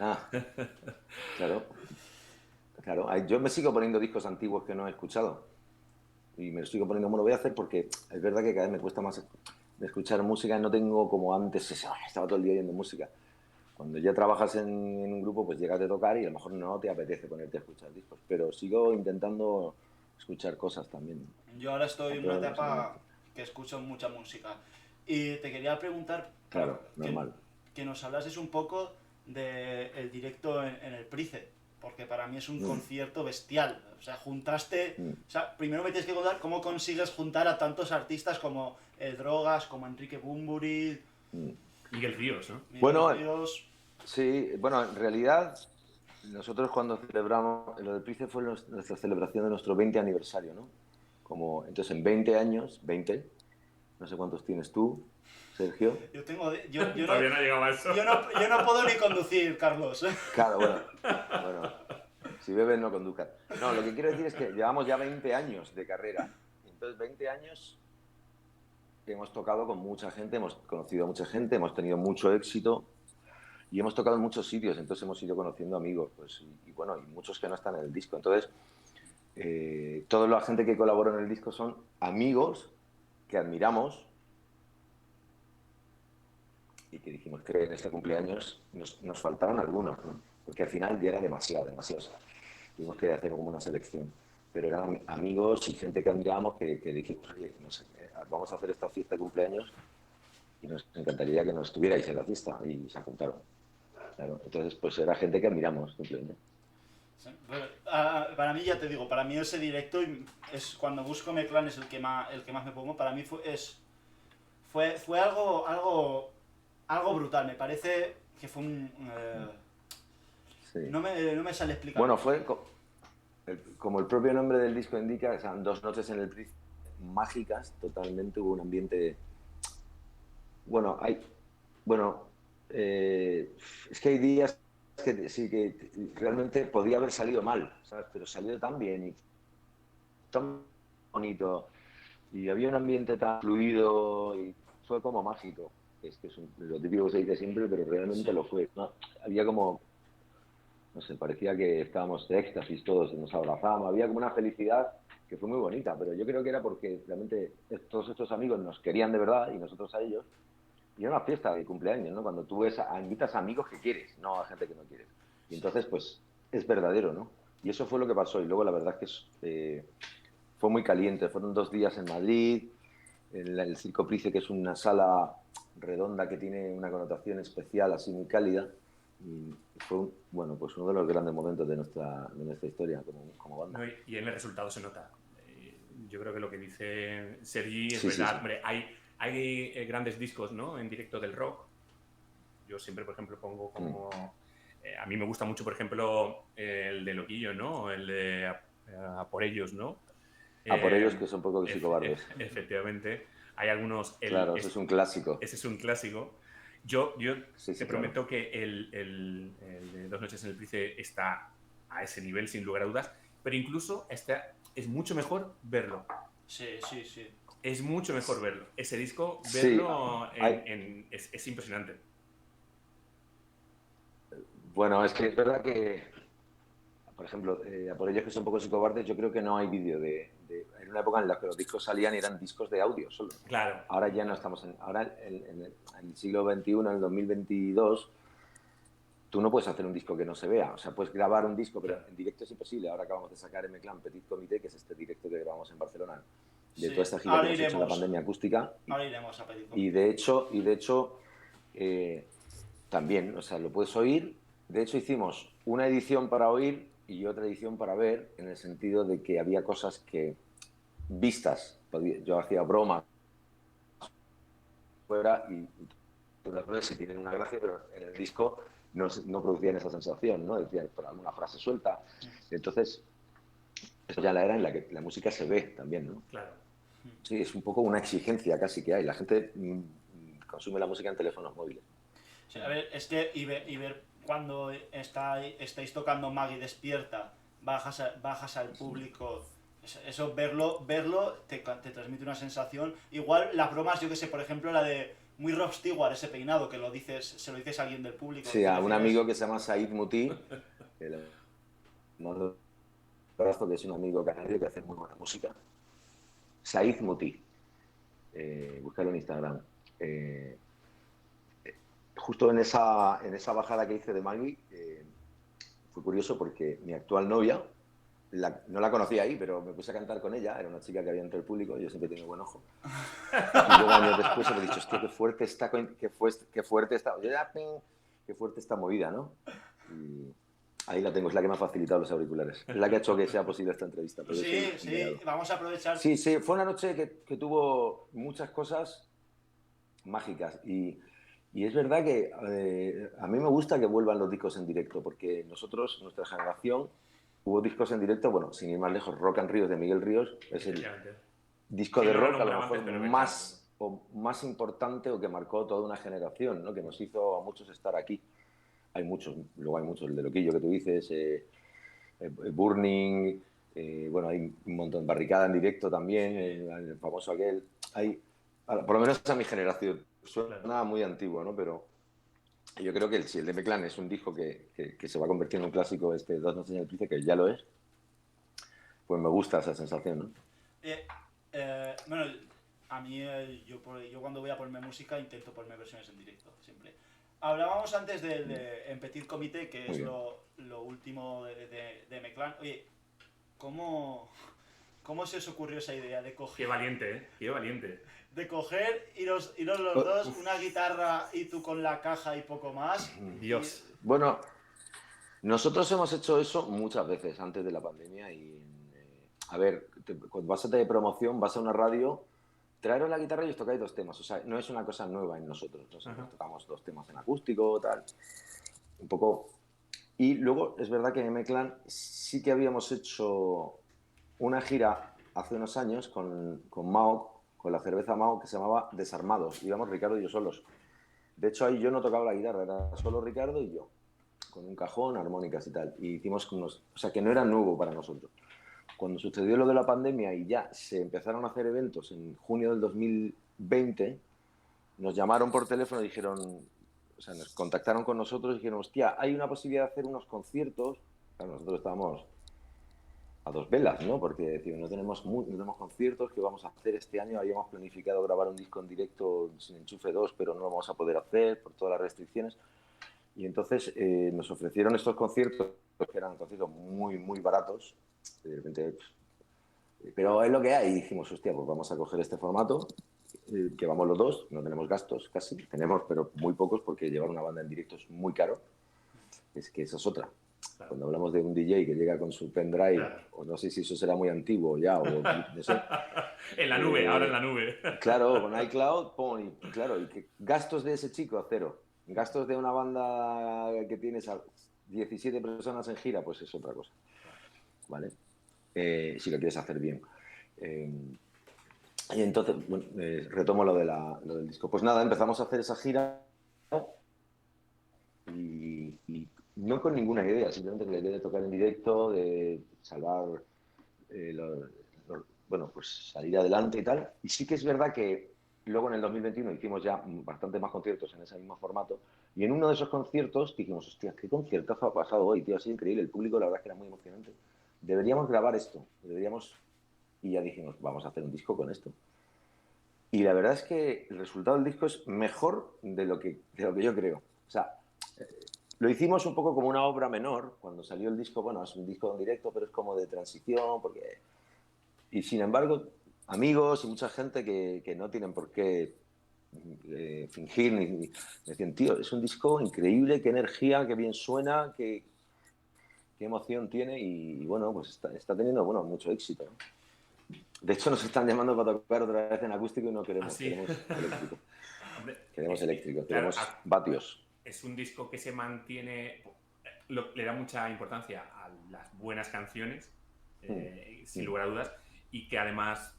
Ah, claro, claro. Yo me sigo poniendo discos antiguos que no he escuchado y me los sigo poniendo como lo voy a hacer porque es verdad que cada vez me cuesta más escuchar música, no tengo como antes, estaba todo el día oyendo música. Cuando ya trabajas en un grupo, pues llegas de tocar y a lo mejor no te apetece ponerte a escuchar discos, pero sigo intentando escuchar cosas también. yo ahora estoy en una O sea, etapa que escucho mucha música. Y te quería preguntar para claro, normal. que nos hablases un poco del directo en el Price, porque para mí es un Mm, concierto bestial. O sea, mm, o sea, primero me tienes que contar cómo consigues juntar a tantos artistas como El Drogas, como Enrique Bunbury, mm. Miguel Ríos, ¿no? Miguel Bueno, Ríos. sí, bueno, en realidad nosotros cuando celebramos, lo del Price fue nuestra celebración de nuestro 20 aniversario, ¿no? Como, entonces en 20 años, 20, no sé cuántos tienes tú, Sergio. Yo tengo. Yo no. Todavía no ha llegado a eso. Yo no puedo ni conducir, Carlos. Claro, bueno, si bebes no conduzcas. No, lo que quiero decir es que llevamos ya 20 años de carrera. Entonces, 20 años que hemos tocado con mucha gente, hemos conocido a mucha gente, hemos tenido mucho éxito. Y hemos tocado en muchos sitios, entonces hemos ido conociendo amigos, pues, bueno, y muchos que no están en el disco. Entonces, toda la gente que colaboró en el disco son amigos que admiramos y que dijimos que en este cumpleaños nos faltaron algunos, ¿no? Porque al final ya era demasiado. Tuvimos que hacer como una selección. Pero eran amigos y gente que admiramos que dijimos, oye, no sé, vamos a hacer esta fiesta de cumpleaños y nos encantaría que nos estuvierais en la fiesta. Y se apuntaron. Claro. Entonces, pues era gente que admiramos, simplemente. Para mí, ya te digo, para mí ese directo es cuando busco M-Clan es el que más me pongo. Para mí fue algo brutal. Me parece que fue Sí. no me sale Bueno, explicarlo. como el propio nombre del disco indica, eran 2 noches en el Price mágicas, totalmente, hubo un ambiente... Bueno, bueno, es que hay días que sí que realmente podía haber salido mal, ¿sabes? Pero salió tan bien y tan bonito y había un ambiente tan fluido y fue como mágico. Es que es lo típico que se dice siempre, pero realmente Sí. lo fue, ¿no? Había como, no sé, parecía que estábamos de éxtasis todos, nos abrazábamos, había como una felicidad que fue muy bonita, pero yo creo que era porque realmente todos estos amigos nos querían de verdad y nosotros a ellos, y era una fiesta de cumpleaños, ¿no? Cuando tú invitas a amigos que quieres, no a gente que no quieres. Y Sí. entonces, pues, es verdadero, ¿no? Y eso fue lo que pasó. Y luego la verdad es que fue muy caliente. Fueron 2 días en Madrid, en el Circo Price, que es una sala redonda que tiene una connotación especial, así muy cálida. Y fue, bueno, pues uno de los grandes momentos de nuestra historia como banda. No, y en el resultado se nota. yo creo que lo que dice Sergi es Sí, sí, verdad. sí. Hombre, hay grandes discos, ¿no?, en directo del rock. Yo siempre, por ejemplo, pongo como... a mí me gusta mucho, por ejemplo, el de Loquillo, ¿no? El de A por ellos, ¿no? A por ellos, que son un poco psicobardes. Efectivamente. Hay algunos... Claro, eso es un clásico. Ese es un clásico. Yo Sí, te sí, claro. prometo que el de Dos noches en el Price está a ese nivel, sin lugar a dudas, pero incluso es mucho mejor verlo. Sí, sí, sí. Es mucho mejor verlo. Ese disco, Sí, verlo es impresionante. bueno, es que es verdad que, por ejemplo, a por ellos que son un poco psicobardes, yo creo que no hay vídeo en una época en la que los discos salían y eran discos de audio solo. Claro. Ahora ya no estamos ahora en el siglo XXI, en el 2022, tú no puedes hacer un disco que no se vea. O sea, puedes grabar un disco, pero en directo es imposible. Ahora acabamos de sacar M-Clan Petit Comité, que es este directo que grabamos en Barcelona, de toda esta gira que hemos hecho en la pandemia acústica. Ahora iremos a Petit Comité. Y de hecho también, o sea, lo puedes oír. De hecho, hicimos una edición para oír y otra edición para ver, en el sentido de que había cosas que, vistas, yo hacía bromas fuera y las cosas sí tienen una gracia, pero en el disco no producían esa sensación, ¿no? Decían por alguna frase suelta. Entonces, eso ya la era en la que la música se ve también, ¿no? Claro. Sí, es un poco una exigencia casi que hay. La gente consume la música en teléfonos móviles. Sí, a ver, es que y ver cuando estáis tocando Maggie Despierta, bajas al público, eso verlo te transmite una sensación. Igual las bromas, yo que sé, por ejemplo, la de muy Rob Stewart, ese peinado, que se lo dices a alguien del público. Sí, a un amigo que se llama Said Muti, que le mando un abrazo, que es un amigo canario que hace muy buena música. Said Muti, búscalo en Instagram. Justo en esa bajada que hice de Maggie, fue curioso porque mi actual novia, no la conocía ahí, pero me puse a cantar con ella, era una chica que había entre el público, yo siempre tengo buen ojo. Y luego años después me he dicho, hostia, qué fuerte está, qué fuerte está movida, ¿no? Y ahí la tengo, es la que me ha facilitado los auriculares, es la que ha hecho que sea posible esta entrevista. Sí, sí, vamos a aprovechar. Sí, sí, fue una noche que tuvo muchas cosas mágicas y es verdad que a mí me gusta que vuelvan los discos en directo, porque nosotros, nuestra generación, hubo discos en directo, bueno, sin ir más lejos, Rock and Ríos de Miguel Ríos, es el disco de rock a lo mejor más importante o que marcó toda una generación, ¿no? Que nos hizo a muchos estar aquí. Hay muchos, luego hay muchos, el de Loquillo que tú dices, Burning, bueno, hay un montón, Barricada en directo también, el famoso aquel. Por lo menos a mi generación, suena muy antiguo, ¿no? Pero yo creo que si el de M-Clan es un disco que se va a convertir en un clásico, Dos noches en el Price, que ya lo es, pues me gusta esa sensación, ¿no? Bueno, a mí yo cuando voy a ponerme música intento ponerme versiones en directo, siempre. Hablábamos antes de En Petit Comité, que es lo último de M-Clan. Oye, ¿cómo se os ocurrió esa idea de coger... Qué valiente, ¿eh? Qué valiente. De coger, iros los dos, una guitarra y tú con la caja y poco más. Dios. Bueno, nosotros hemos hecho eso muchas veces antes de la pandemia y, a ver, cuando vas a de promoción, vas a una radio, traeros la guitarra y os tocáis 2 temas. O sea, no es una cosa nueva en nosotros. Nosotros tocamos 2 temas en acústico, tal. Un poco... Y luego, es verdad que en M-Clan sí que habíamos hecho una gira hace unos años con Mao, con la cerveza Mao, que se llamaba Desarmados. Íbamos Ricardo y yo solos. De hecho, ahí yo no tocaba la guitarra, era solo Ricardo y yo, con un cajón, armónicas y tal. Y hicimos o sea, que no era nuevo para nosotros. Cuando sucedió lo de la pandemia y ya se empezaron a hacer eventos en junio del 2020, nos llamaron por teléfono y dijeron, o sea, nos contactaron con nosotros y dijeron, hostia, hay una posibilidad de hacer unos conciertos. Claro, nosotros estábamos a 2 velas, ¿no? Porque decimos, no tenemos conciertos que vamos a hacer este año. Habíamos planificado grabar un disco en directo sin Enchufe 2, pero no lo vamos a poder hacer por todas las restricciones. Y entonces nos ofrecieron estos conciertos, que eran conciertos muy, muy baratos. De repente, pero es lo que hay. Y dijimos, hostia, pues vamos a coger este formato, que vamos los dos, no tenemos gastos casi, tenemos, pero muy pocos, porque llevar una banda en directo es muy caro. Es que esa es otra. Claro. Cuando hablamos de un DJ que llega con su pendrive, Claro. o no sé si eso será muy antiguo ya, o no sé. En la nube, ahora en la nube. Claro, con iCloud, y claro, y que gastos de ese chico, cero. Gastos de una banda que tienes a 17 personas en gira, pues es otra cosa, ¿vale? Si lo quieres hacer bien. Y entonces, bueno, retomo lo del disco. Pues nada, empezamos a hacer esa gira y no con ninguna idea, simplemente con la idea de tocar en directo, de salvar, bueno, pues salir adelante y tal. Y sí que es verdad que luego en el 2021 hicimos ya bastante más conciertos en ese mismo formato. Y en uno de esos conciertos dijimos, hostia, qué conciertazo ha pasado hoy, tío, ha sido increíble. El público, la verdad es que era muy emocionante. Deberíamos grabar esto, deberíamos. Y ya dijimos, vamos a hacer un disco con esto. Y la verdad es que el resultado del disco es mejor de lo que yo creo. O sea, lo hicimos un poco como una obra menor. Cuando salió el disco, bueno, es un disco en directo, pero es como de transición, porque... Y sin embargo, amigos y mucha gente que no tienen por qué fingir, ni decían, tío, es un disco increíble, qué energía, qué bien suena, qué emoción tiene y bueno, pues está teniendo, bueno, mucho éxito, ¿no? De hecho, nos están llamando para tocar otra vez en acústico y no queremos, Así. queremos eléctrico. Hombre, Queremos eléctrico, claro, queremos vatios. es un disco que se mantiene, le da mucha importancia a las buenas canciones, sin lugar a dudas, y que además,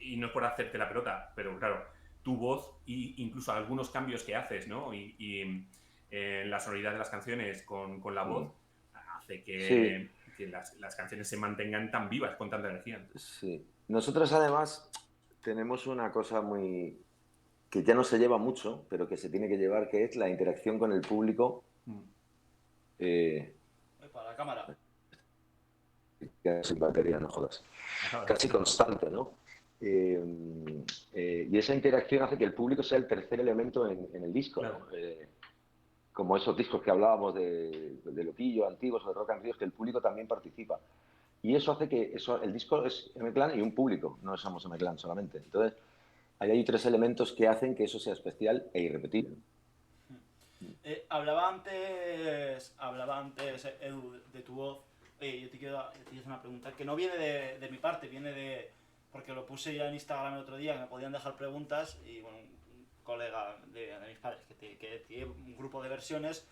y no es por hacerte la pelota, pero claro, tu voz e incluso algunos cambios que haces, ¿no? Y la sonoridad de las canciones con la voz hace Sí, que las canciones se mantengan tan vivas, con tanta energía. sí. Nosotros además tenemos una cosa que ya no se lleva mucho, pero que se tiene que llevar, que es la interacción con el público. Eh, Para la cámara. Sin batería, no jodas. Casi constante, ¿no? Y esa interacción hace que el público sea el tercer elemento en el disco, Claro. ¿no? Como esos discos que hablábamos de Loquillo, antiguos o de Rock and Ríos, que el público también participa. Y eso hace que el disco es M-Clan y un público, no somos M-Clan solamente. Entonces, ahí hay tres elementos que hacen que eso sea especial e irrepetible. Hablaba antes, Edu, de tu voz. Oye, yo te quiero hacer una pregunta que no viene de mi parte, viene de... Porque lo puse ya en Instagram el otro día, que me podían dejar preguntas y bueno, un colega de mis padres que tiene un grupo de versiones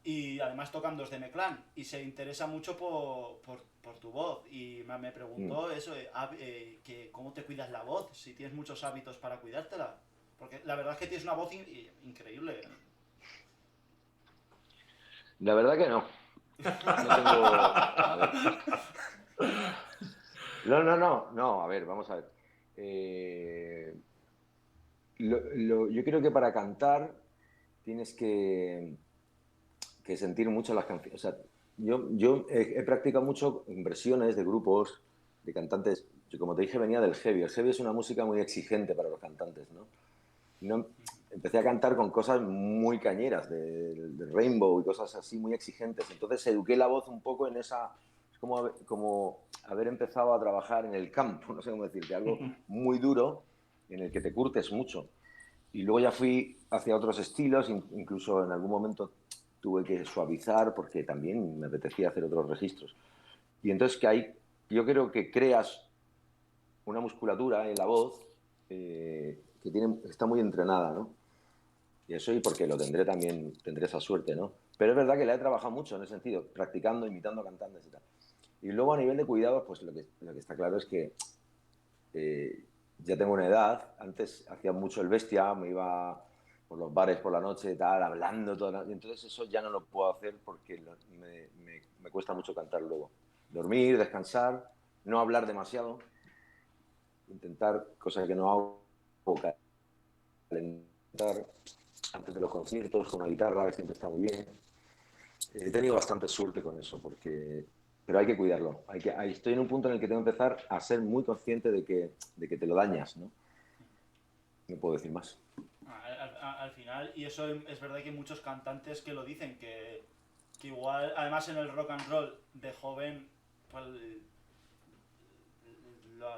y además tocan dos de Meclán y se interesa mucho por tu voz y me preguntó eso, que cómo te cuidas la voz, si tienes muchos hábitos para cuidártela, porque la verdad es que tienes una voz increíble. La verdad que no. No tengo... A ver. No, a ver, vamos a ver. Yo creo que para cantar tienes que sentir mucho las canciones. O sea, yo he practicado mucho en versiones de grupos, de cantantes. Yo, como te dije, venía del heavy. El heavy es una música muy exigente para los cantantes, ¿no? No, empecé a cantar con cosas muy cañeras, de Rainbow y cosas así muy exigentes. Entonces eduqué la voz un poco en esa... Es como haber empezado a trabajar en el campo, no sé cómo decirte, algo muy duro en el que te curtes mucho. Y luego ya fui hacia otros estilos, incluso en algún momento tuve que suavizar porque también me apetecía hacer otros registros. Y entonces yo creo que creas una musculatura en la voz está muy entrenada, ¿no? Y eso y porque lo tendré esa suerte, ¿no? Pero es verdad que la he trabajado mucho en ese sentido, practicando, imitando cantantes y tal. Y luego a nivel de cuidados, pues lo que está claro es que ya tengo una edad. Antes hacía mucho el bestia, me iba por los bares por la noche y tal, hablando todo. Y entonces eso ya no lo puedo hacer porque me cuesta mucho cantar luego. Dormir, descansar, no hablar demasiado, intentar cosas que no hago, calentar antes de los conciertos con una guitarra, que siempre está muy bien. He tenido bastante suerte con eso, pero hay que cuidarlo. Estoy en un punto en el que tengo que empezar a ser muy consciente de que te lo dañas, ¿no? No puedo decir más. Al final, y eso es verdad que hay muchos cantantes que lo dicen, que igual, además en el rock and roll de joven, pues lo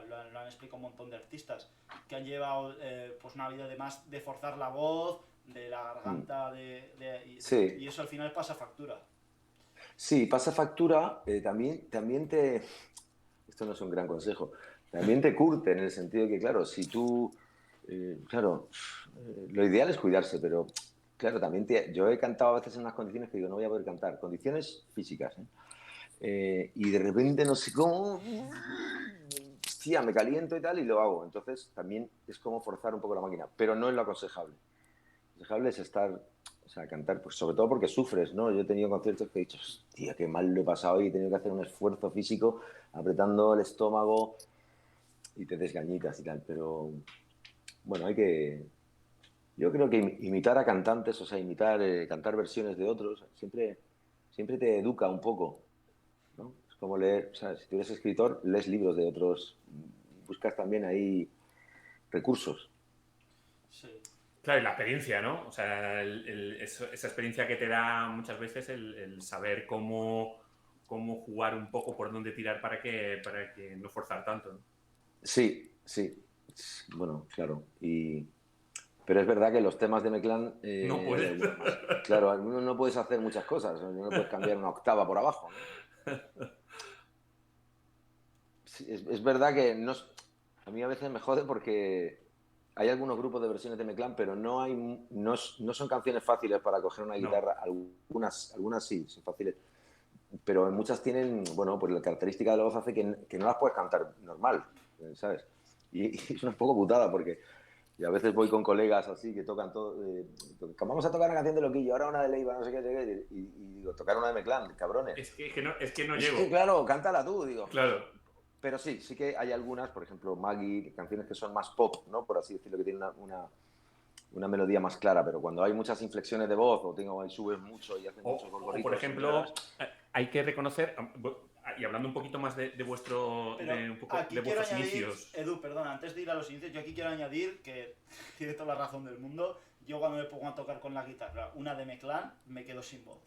han explicado un montón de artistas, que han llevado pues una vida de más de forzar la voz, de la garganta, Sí. y eso al final pasa factura. Sí, pasa factura, también te... Esto no es un gran consejo. También te curte en el sentido de que, claro, si tú... claro, lo ideal es cuidarse, pero claro, yo he cantado a veces en unas condiciones que digo, no voy a poder cantar. Condiciones físicas, ¿eh? Y de repente no sé cómo... Hostia, me caliento y tal y lo hago. Entonces también es como forzar un poco la máquina, pero no es lo aconsejable. Lo aconsejable es estar, o sea, cantar, pues sobre todo porque sufres, ¿no? Yo he tenido conciertos que he dicho, hostia, qué mal lo he pasado y he tenido que hacer un esfuerzo físico apretando el estómago y te desgañitas y tal, pero bueno, yo creo que imitar a cantantes, o sea, cantar versiones de otros, siempre te educa un poco, ¿no? Es como leer, o sea, si tú eres escritor, lees libros de otros, buscas también ahí recursos. Sí. Claro, y la experiencia, ¿no? O sea, esa experiencia que te da muchas veces el saber cómo jugar un poco, por dónde tirar para que no forzar tanto, ¿no? Sí, sí, bueno, claro. Pero es verdad que los temas de Meclán No hay puedes. algunos más. Claro, algunos no puedes hacer muchas cosas, no puedes cambiar una octava por abajo, ¿no? Sí, es verdad que a mí a veces me jode porque hay algunos grupos de versiones de Meclán, pero no son canciones fáciles para coger una No. guitarra. Algunas sí, son fáciles, pero muchas tienen, bueno, pues la característica de la voz hace que no las puedes cantar normal, ¿sabes? Y es una poco putada porque y a veces voy con colegas así que tocan todo. Vamos a tocar una canción de Loquillo, ahora una de Leiva, no sé qué, y digo, tocar una de Meclán, cabrones. Es que no Es que, llego. claro, cántala tú, digo. Claro. Pero sí que hay algunas, por ejemplo, Maggie, canciones que son más pop, ¿no? Por así decirlo, que tienen una melodía más clara, pero cuando hay muchas inflexiones de voz ahí subes mucho y haces muchos Por gorgoritos, señoras. ejemplo, hay que reconocer, y hablando un poquito más de vuestro, Pero de un poco de aquí quiero vuestros añadir, inicios. Edu, perdona, antes de ir a los inicios, yo aquí quiero añadir que tiene toda la razón del mundo. Yo cuando me pongo a tocar con la guitarra una de Meclán, me quedo sin voz.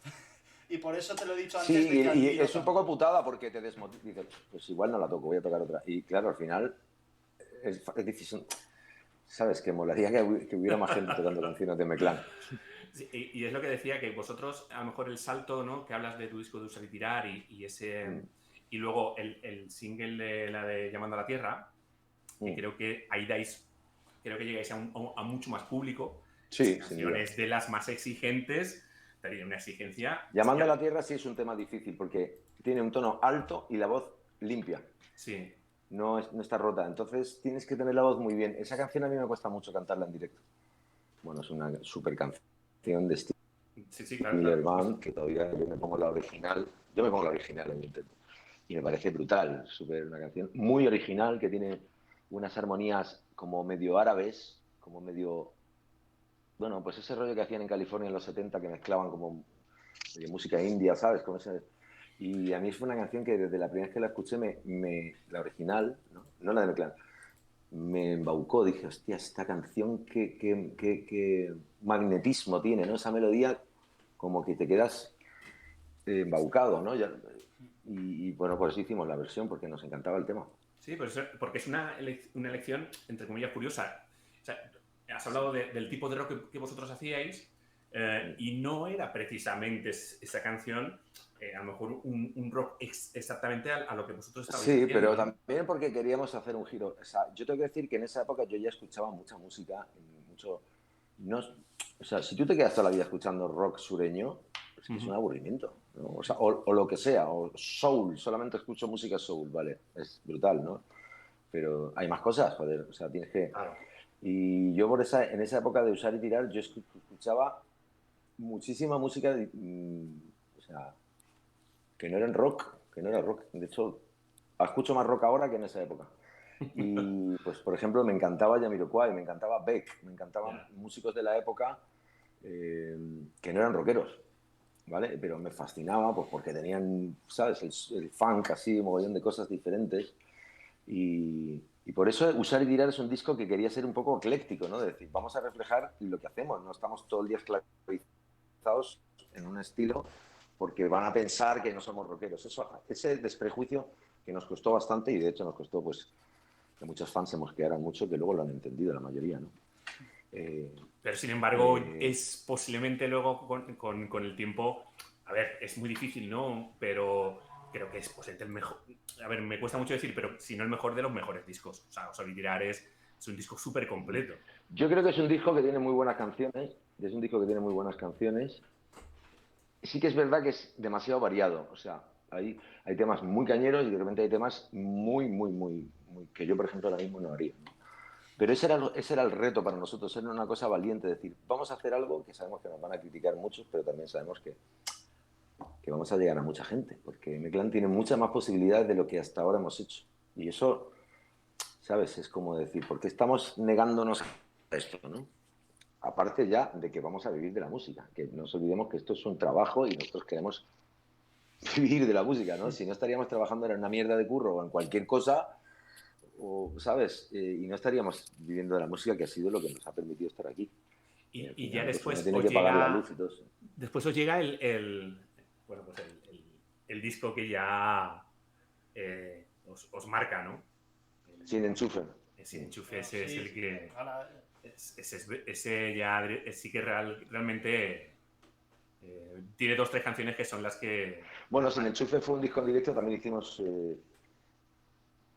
Y por eso te lo he dicho Sí, antes de que y admiro es un poco tanto. putada porque te desmotiva. Dices, pues igual no la toco, voy a tocar otra. Y claro, al final es difícil. ¿Sabes? Que molaría que hubiera más gente tocando canciones de Meclán. Sí, y es lo que decía, que vosotros, a lo mejor el salto, ¿no? Que hablas de tu disco de Usar y Tirar Mm, y luego el single de la de Llamando a la Tierra, que mm. creo que ahí creo que llegáis a mucho más público. Esa Sí, sin canción duda. es de las más exigentes, tiene una exigencia Llamando a bestial. la tierra sí es un tema difícil porque tiene un tono alto y la voz limpia. Sí, No está rota. Entonces tienes que tener la voz muy bien. Esa canción a mí me cuesta mucho cantarla en directo. Bueno, es una super canción de Steve sí, sí, claro, claro, Miller por supuesto. Band que todavía yo me pongo la original. Yo me pongo la original en mi intento. Y me parece brutal. Una canción muy original que tiene unas armonías como medio árabes, como medio... Bueno, pues ese rollo que hacían en California en los 70 que mezclaban como música india, ¿sabes? Y a mí fue una canción que desde la primera vez que la escuché, la original, no la de Meclán, me embaucó. Dije, hostia, esta canción, qué magnetismo tiene, ¿no? Esa melodía, como que te quedas embaucado, ¿no? Bueno, por eso hicimos la versión, porque nos encantaba el tema. Sí, pues porque es una elección, entre comillas, curiosa. O sea, has hablado del tipo de rock que vosotros hacíais y no era precisamente esa canción, a lo mejor un rock exactamente a lo que vosotros estabais Sí, pero haciendo, ¿no? también porque queríamos hacer un giro. O sea, yo tengo que decir que en esa época yo ya escuchaba mucha música, mucho... No, o sea, si tú te quedas toda la vida escuchando rock sureño, es que es un Ujú. aburrimiento, ¿no? O sea, o lo que sea, o soul, solamente escucho música soul, vale, es brutal, ¿no? Pero hay más cosas, joder, o sea, tienes que... Claro. Y yo en esa época de usar y tirar, yo escuchaba muchísima música, o sea, que no eran rock, que no era rock. De hecho, escucho más rock ahora que en esa época. Y pues, por ejemplo, me encantaba Jamiroquai, me encantaba Beck, me encantaban Ya. músicos de la época que no eran rockeros, ¿vale? Pero me fascinaba pues porque tenían, ¿sabes? El funk así, un mogollón de cosas diferentes. Y por eso Usar y Tirar es un disco que quería ser un poco ecléctico, ¿no? De decir, vamos a reflejar lo que hacemos, no estamos todo el día esclavizados en un estilo porque van a pensar que no somos rockeros. Ese desprejuicio que nos costó bastante y de hecho nos costó pues que muchos fans se mosquearan mucho, que luego lo han entendido la mayoría, ¿no? Eh, Pero sin embargo, eh, es posiblemente luego con el tiempo A ver, es muy difícil, ¿no? Pero creo que es posiblemente el mejor. A ver, me cuesta mucho decir, pero si no el mejor de los mejores discos. O sea, Osolidirar es un disco súper completo. Yo creo que es un disco que tiene muy buenas canciones. Es un disco que tiene muy buenas canciones. Sí que es verdad que es demasiado variado. O sea, hay temas muy cañeros y de repente hay temas muy que yo, por ejemplo, ahora mismo no haría, ¿no? Pero ese era el reto para nosotros, era una cosa valiente, decir, vamos a hacer algo que sabemos que nos van a criticar muchos, pero también sabemos que vamos a llegar a mucha gente, porque M-Clan tiene muchas más posibilidades de lo que hasta ahora hemos hecho. Y eso, ¿sabes? Es como decir, ¿por qué estamos negándonos a esto, ¿no? Aparte ya de que vamos a vivir de la música, que no nos olvidemos que esto es un trabajo y nosotros queremos vivir de la música, ¿no? Si no estaríamos trabajando en una mierda de curro o en cualquier cosa, o, ¿sabes? Y no estaríamos viviendo de la música, que ha sido lo que nos ha permitido estar aquí. Al Y ya final, pues uno después tiene os que pagar la luz llega. y todo eso. Después os llega bueno, pues el disco que ya os marca, ¿no? Sin enchufe. Ese enchufe, Bueno, ese es sí, el que. ojalá. Ese ya sí que realmente tiene 2 o 3 canciones que son las que. Bueno, Sin enchufe fue un disco en directo, también hicimos...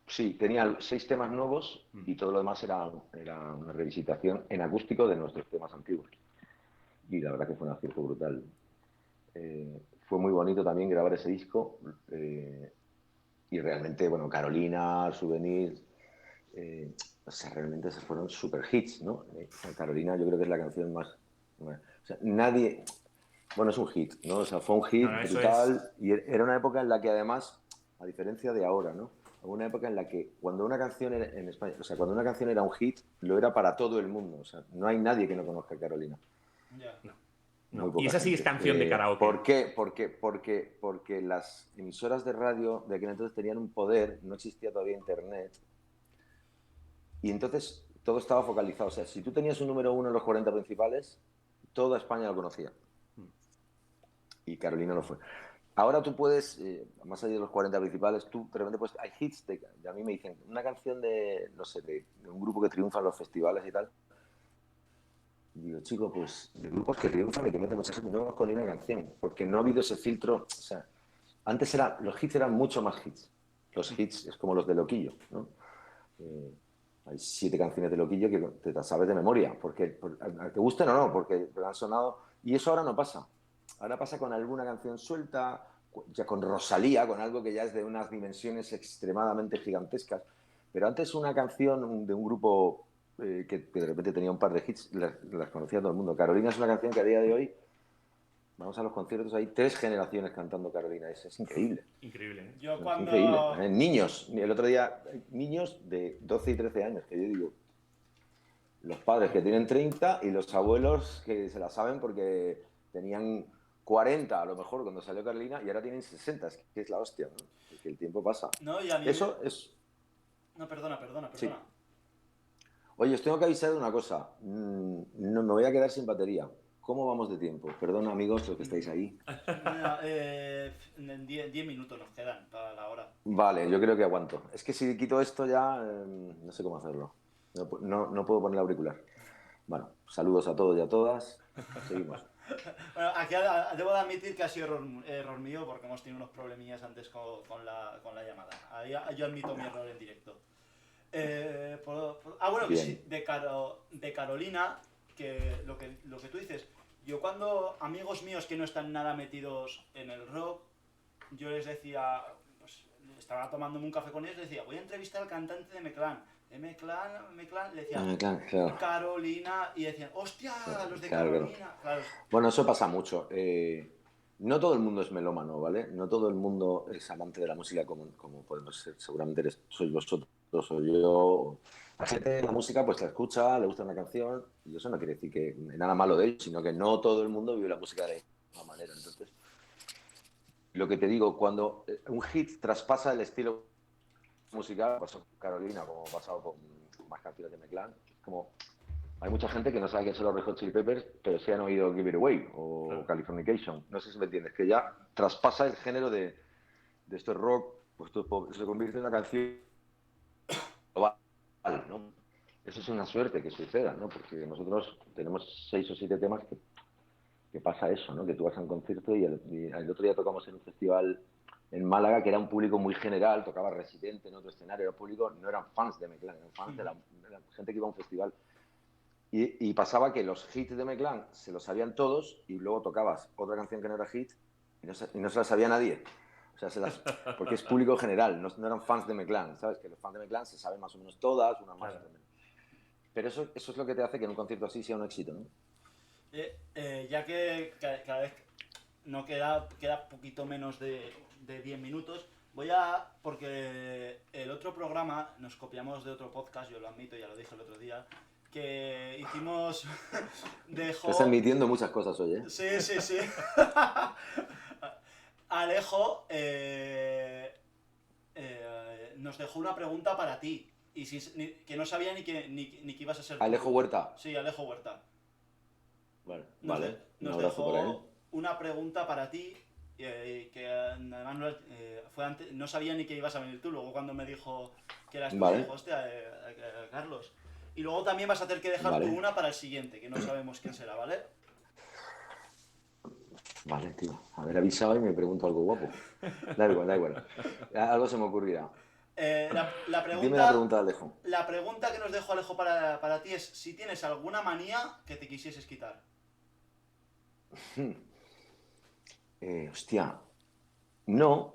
sí, tenía 6 temas nuevos y todo lo demás era una revisitación en acústico de nuestros temas antiguos. Y la verdad que fue un acierto brutal. Fue muy bonito también grabar ese disco. Y realmente, bueno, Carolina, Souvenir, o sea, realmente se fueron super hits, ¿no? O sea, Carolina yo creo que es la canción más... O sea, nadie... Bueno, es un hit, ¿no? O sea, fue un No, hit no, eso es. brutal y era una época en la que además, a diferencia de ahora, ¿no? Hubo una época en la que cuando una canción era, en España, o sea, cuando una canción era un hit, lo era para todo el mundo. O sea, no hay nadie que no conozca a Carolina. Ya. No, Muy no. Y poca esa sí es gente. canción de ¿Por karaoke. qué? Porque las emisoras de radio de aquel entonces tenían un poder, no existía todavía internet, y entonces todo estaba focalizado. O sea, si tú tenías un número uno en los 40 principales, toda España lo conocía. Y Carolina lo fue. Ahora tú puedes, más allá de los 40 principales, tú de repente pues hay hits a mí me dicen, una canción de, no sé, de un grupo que triunfa en los festivales y tal. Y digo, chico, pues de grupos que triunfan y que meten mucha gente, no conozco ni una canción, porque no ha habido ese filtro. O sea, antes los hits eran mucho más hits. Los hits es como los de Loquillo, ¿no? Eh, hay 7 canciones de Loquillo que te las sabes de memoria, porque te gusten o no, porque han sonado. Y eso ahora no pasa. Ahora pasa con alguna canción suelta, ya con Rosalía, con algo que ya es de unas dimensiones extremadamente gigantescas. Pero antes una canción de un grupo que de repente tenía un par de hits, las conocía todo el mundo. Carolina es una canción que a día de hoy, vamos a los conciertos, hay 3 generaciones cantando Carolina. Es increíble. Increíble, ¿eh? Yo Es increíble. cuando. Niños, el otro día, niños de 12 y 13 años, que yo digo, los padres que tienen 30 y los abuelos que se la saben porque tenían 40 a lo mejor cuando salió Carolina y ahora tienen 60, es que es la hostia, ¿no? Porque el tiempo pasa. No, y a mí. Eso es... No, perdona, perdona, Sí. perdona. Oye, os tengo que avisar de una cosa. No, me voy a quedar sin batería. ¿Cómo vamos de tiempo? Perdón, amigos, los que estáis ahí. Mira, en 10 minutos nos quedan para la hora. Vale, yo creo que aguanto. Es que si quito esto ya, no sé cómo hacerlo. No puedo poner el auricular. Bueno, saludos a todos y a todas. Seguimos. Bueno, aquí debo de admitir que ha sido error mío porque hemos tenido unos problemillas antes con la llamada. Ahí yo admito mi error en directo. Bueno, que Bien. sí, de Carolina, que lo que tú dices, yo cuando amigos míos que no están nada metidos en el rock, yo les decía, pues estaba tomándome un café con ellos, les decía, voy a entrevistar al cantante de M-Clan. M-Clan, le decía, Claro. Carolina, y decían, hostia, los de Claro. Carolina. Claro. Bueno, eso pasa mucho. No todo el mundo es melómano, ¿vale? No todo el mundo es amante de la música como podemos ser. Seguramente sois vosotros, soy yo. La gente de la música pues la escucha, le gusta una canción y eso no quiere decir que nada malo de ello, sino que no todo el mundo vive la música de la misma manera. Entonces, lo que te digo, cuando un hit traspasa el estilo musical, pasó con Carolina, como ha pasado con más canciones de M-Clan, como hay mucha gente que no sabe qué son los Red Hot Chili Peppers, pero sí han oído Give It Away o Claro. Californication. No sé si me entiendes, que ya traspasa el género de esto es rock, pues esto se convierte en una canción global, ¿no? Eso es una suerte que suceda, ¿no? Porque nosotros tenemos 6 o 7 temas que pasa eso, ¿no? Que tú vas a un concierto y el otro día tocamos en un festival en Málaga que era un público muy general, tocaba Residente en otro escenario, era público, no eran fans de Meclán, eran fans de la gente que iba a un festival. Y pasaba que los hits de Meclán se los sabían todos y luego tocabas otra canción que no era hit y no se la sabía nadie. O sea, porque es público general, no eran fans de Meclán, ¿sabes? Que los fans de Meclán se saben más o menos todas, unas más, otras menos. Pero eso es lo que te hace que en un concierto así sea un éxito, ¿no? Ya que cada vez no queda poquito menos de 10 minutos, porque el otro programa nos copiamos de otro podcast, yo lo admito, ya lo dije el otro día, que hicimos, Estás admitiendo muchas cosas hoy, ¿eh? Sí, sí, sí. Alejo nos dejó una pregunta para ti, que no sabía ni que ibas a ser tú. Alejo Huerta. Sí, Alejo Huerta. Vale, un Nos abrazo para él. dejó una pregunta para ti, que además no sabía ni que ibas a venir tú. Luego cuando me dijo que eras tú, Vale. dijo, hostia, Carlos. Y luego también vas a tener que dejar tú una para el siguiente, que no sabemos quién será, ¿vale? Vale, tío. A ver, avisaba y me pregunto algo guapo. Da igual. Algo se me ocurrirá. Dime la pregunta, Alejo. La pregunta que nos dejó Alejo para ti es si tienes alguna manía que te quisieses quitar. Hostia. No.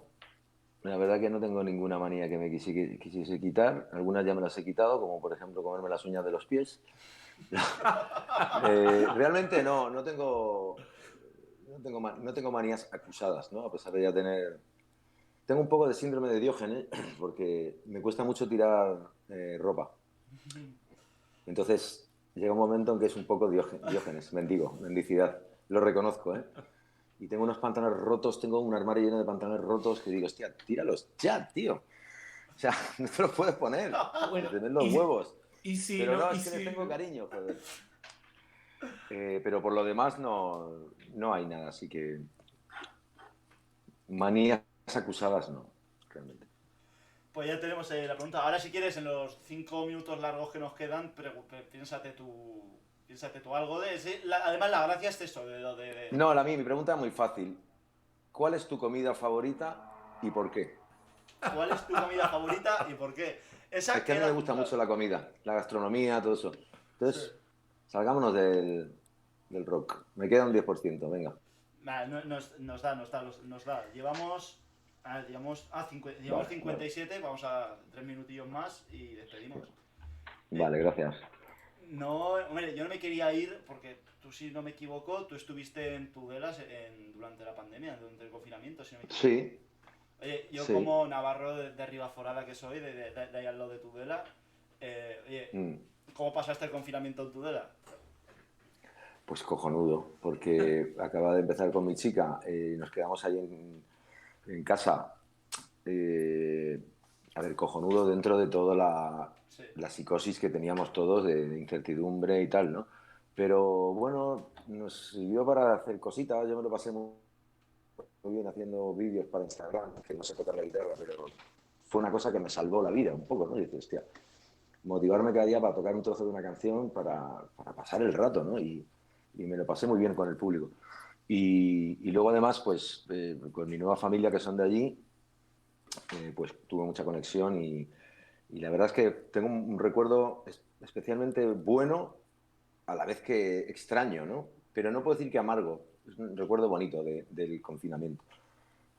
La verdad que no tengo ninguna manía que me quisiese quitar. Algunas ya me las he quitado, como por ejemplo comerme las uñas de los pies. Realmente no tengo manías acusadas, ¿no? A pesar de ya tener... Tengo un poco de síndrome de Diógenes, porque me cuesta mucho tirar ropa. Entonces, llega un momento en que es un poco Diógenes, mendicidad. Lo reconozco, ¿eh? Y tengo unos pantalones rotos, tengo un armario lleno de pantalones rotos que digo, hostia, tíralos ya, tío. O sea, no te los puedes poner. Bueno, tener los huevos. Y sí, pero no, y es que sí. les tengo cariño, joder. Pero por lo demás no hay nada, así que manías acusadas no, realmente. Pues ya tenemos la pregunta. Ahora si quieres, en los 5 minutos largos que nos quedan, piénsate tú algo de... además la gracia es eso, de lo de... No, mi pregunta es muy fácil. ¿Cuál es tu comida favorita y por qué? ¿Cuál es tu comida favorita y por qué? Es que a mí me gusta mucho la comida, la gastronomía, todo eso. Entonces, sí. Salgámonos del rock. Me queda un 10%, venga. Nos da. Llevamos 57, vamos a 3 minutillos más y despedimos. Vale, gracias. No, hombre, yo no me quería ir porque tú, si no me equivoco, tú estuviste en Tudela durante la pandemia, durante el confinamiento, si no me equivoco. Sí. Oye, yo como navarro de Ribaforada que soy, de ahí al lado de Tudela, ¿cómo pasaste el confinamiento en Tudela? Pues cojonudo, porque acaba de empezar con mi chica y nos quedamos ahí en casa. A ver, cojonudo dentro de toda la psicosis que teníamos todos de incertidumbre y tal, ¿no? Pero bueno, nos sirvió para hacer cositas. Yo me lo pasé muy bien haciendo vídeos para Instagram, que no sé tocar la guitarra, pero fue una cosa que me salvó la vida un poco, ¿no? Y dices, hostia, motivarme cada día para tocar un trozo de una canción para pasar el rato, ¿no? Y me lo pasé muy bien con el público. Y luego además, pues, con mi nueva familia que son de allí, pues tuve mucha conexión y la verdad es que tengo un recuerdo especialmente bueno, a la vez que extraño, ¿no? Pero no puedo decir que amargo, es un recuerdo bonito del confinamiento.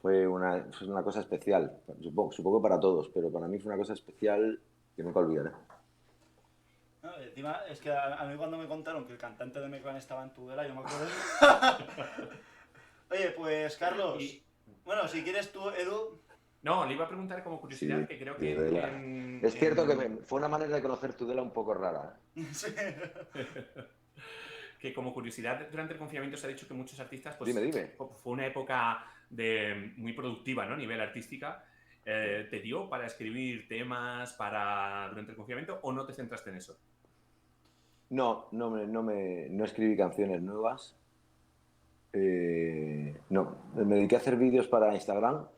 Fue una cosa especial, supongo para todos, pero para mí fue una cosa especial que nunca olvidaré. No, encima, es que a mí cuando me contaron que el cantante de Meclán estaba en Tudela, yo me acuerdo. Oye, pues Carlos, bueno, si quieres tú, Edu... No, le iba a preguntar como curiosidad, que creo que... Es cierto que fue una manera de conocer Tudela un poco rara. Sí. Que como curiosidad, durante el confinamiento se ha dicho que muchos artistas... Pues, dime. Fue una época muy productiva, ¿no? A nivel artística. ¿Te dio para escribir temas durante el confinamiento o no te centraste en eso? No escribí canciones nuevas. No, me dediqué a hacer vídeos para Instagram,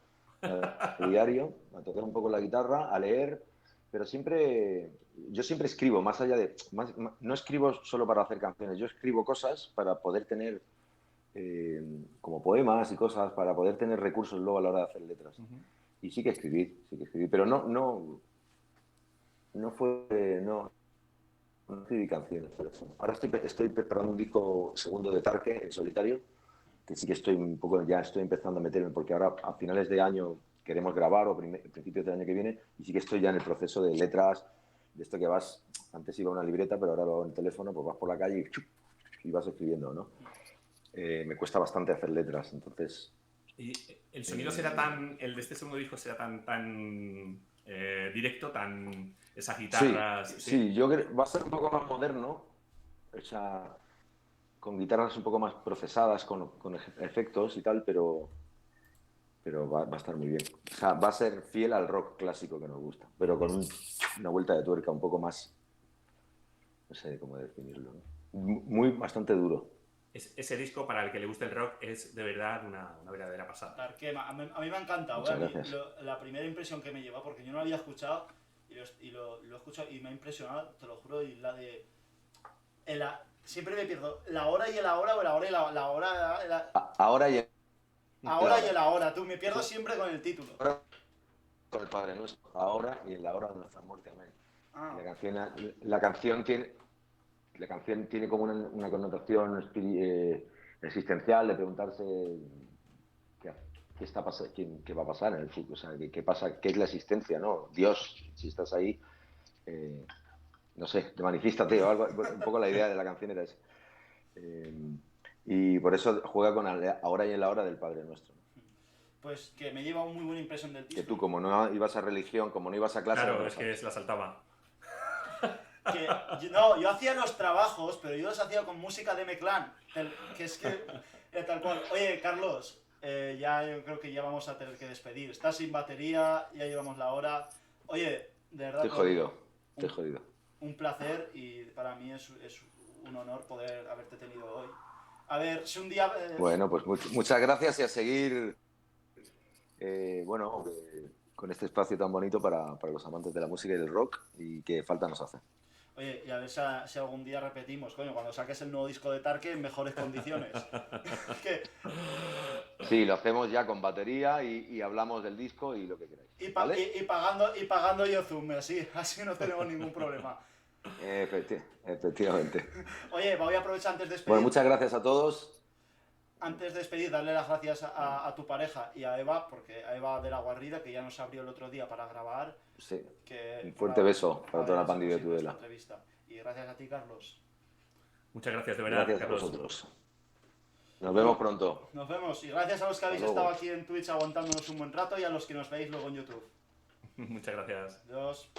diario, a tocar un poco la guitarra, a leer, pero yo siempre escribo, más allá de... no escribo solo para hacer canciones, yo escribo cosas para poder tener como poemas y cosas para poder tener recursos luego a la hora de hacer letras. Y sí que escribí, pero no fue, no escribí canciones. Pero ahora estoy preparando un disco segundo de Tarque en solitario, que sí que estoy un poco, ya estoy empezando a meterme, porque ahora a finales de año queremos grabar o principios del año que viene, y sí que estoy ya en el proceso de letras, de esto que vas, antes iba a una libreta, pero ahora lo hago en el teléfono, pues vas por la calle y vas escribiendo, ¿no? Me cuesta bastante hacer letras, entonces... ¿Y el sonido será tan, el de este segundo disco será tan directo, tan esas guitarras? Sí, yo creo va a ser un poco más moderno, o sea, con guitarras un poco más procesadas, con efectos y tal, pero va a estar muy bien. O sea, va a ser fiel al rock clásico que nos gusta, pero con una vuelta de tuerca un poco más, no sé cómo definirlo, ¿no? Bastante duro. Ese disco, para el que le guste el rock, es de verdad una verdadera pasada. Tarquema, a mí me ha encantado. Muchas gracias. La primera impresión que me lleva, porque yo no lo había escuchado y lo he escuchado y me ha impresionado, te lo juro, y la de... siempre me pierdo la hora y el ahora, o la hora y la hora... Ahora y Ahora y el ahora, tú, me pierdo siempre con el título. Con el Padre Nuestro, ahora y en la hora de nuestra muerte, amén. Ah. La canción tiene como una connotación existencial de preguntarse qué va a pasar en el futuro, o sea, qué pasa, qué es la existencia, ¿no? Dios, si estás ahí, no sé, manifiéstate o algo, un poco la idea de la canción era esa. Y por eso juega con ahora y en la hora del Padre Nuestro. Pues que me lleva una muy buena impresión del disco. Que tú, como no ibas a religión, como no ibas a clase... Claro, es que se la saltaba. Yo hacía los trabajos, pero yo los hacía con música de M-Clan, que es que tal cual. Oye, Carlos, ya yo creo que ya vamos a tener que despedir. Estás sin batería, ya llevamos la hora. Oye, de verdad... Estoy jodido. Un placer, y para mí es un honor poder haberte tenido hoy. A ver, si un día... Bueno, pues muchas gracias y a seguir... con este espacio tan bonito para los amantes de la música y del rock, y que falta nos hace. Oye, y a ver si algún día repetimos, coño, cuando saques el nuevo disco de Tarque en mejores condiciones. Sí, lo hacemos ya con batería y hablamos del disco y lo que queráis. Y pagando yo Zoom, así no tenemos ningún problema. Efectivamente. Oye, voy a aprovechar antes de despedir. Bueno, muchas gracias a todos. Antes de despedir, darle las gracias a tu pareja y a Eva, porque a Eva de la Guarrida, que ya nos abrió el otro día para grabar. Sí. Un fuerte beso para toda la pandilla de Tudela. Tudela. Entrevista. Y gracias a ti, Carlos. Muchas gracias, de verdad. Gracias Carlos. a vosotros. Nos vemos pronto. Nos vemos. Y gracias a los que habéis estado aquí en Twitch aguantándonos un buen rato, y a los que nos veis luego en YouTube. Muchas gracias. Adiós.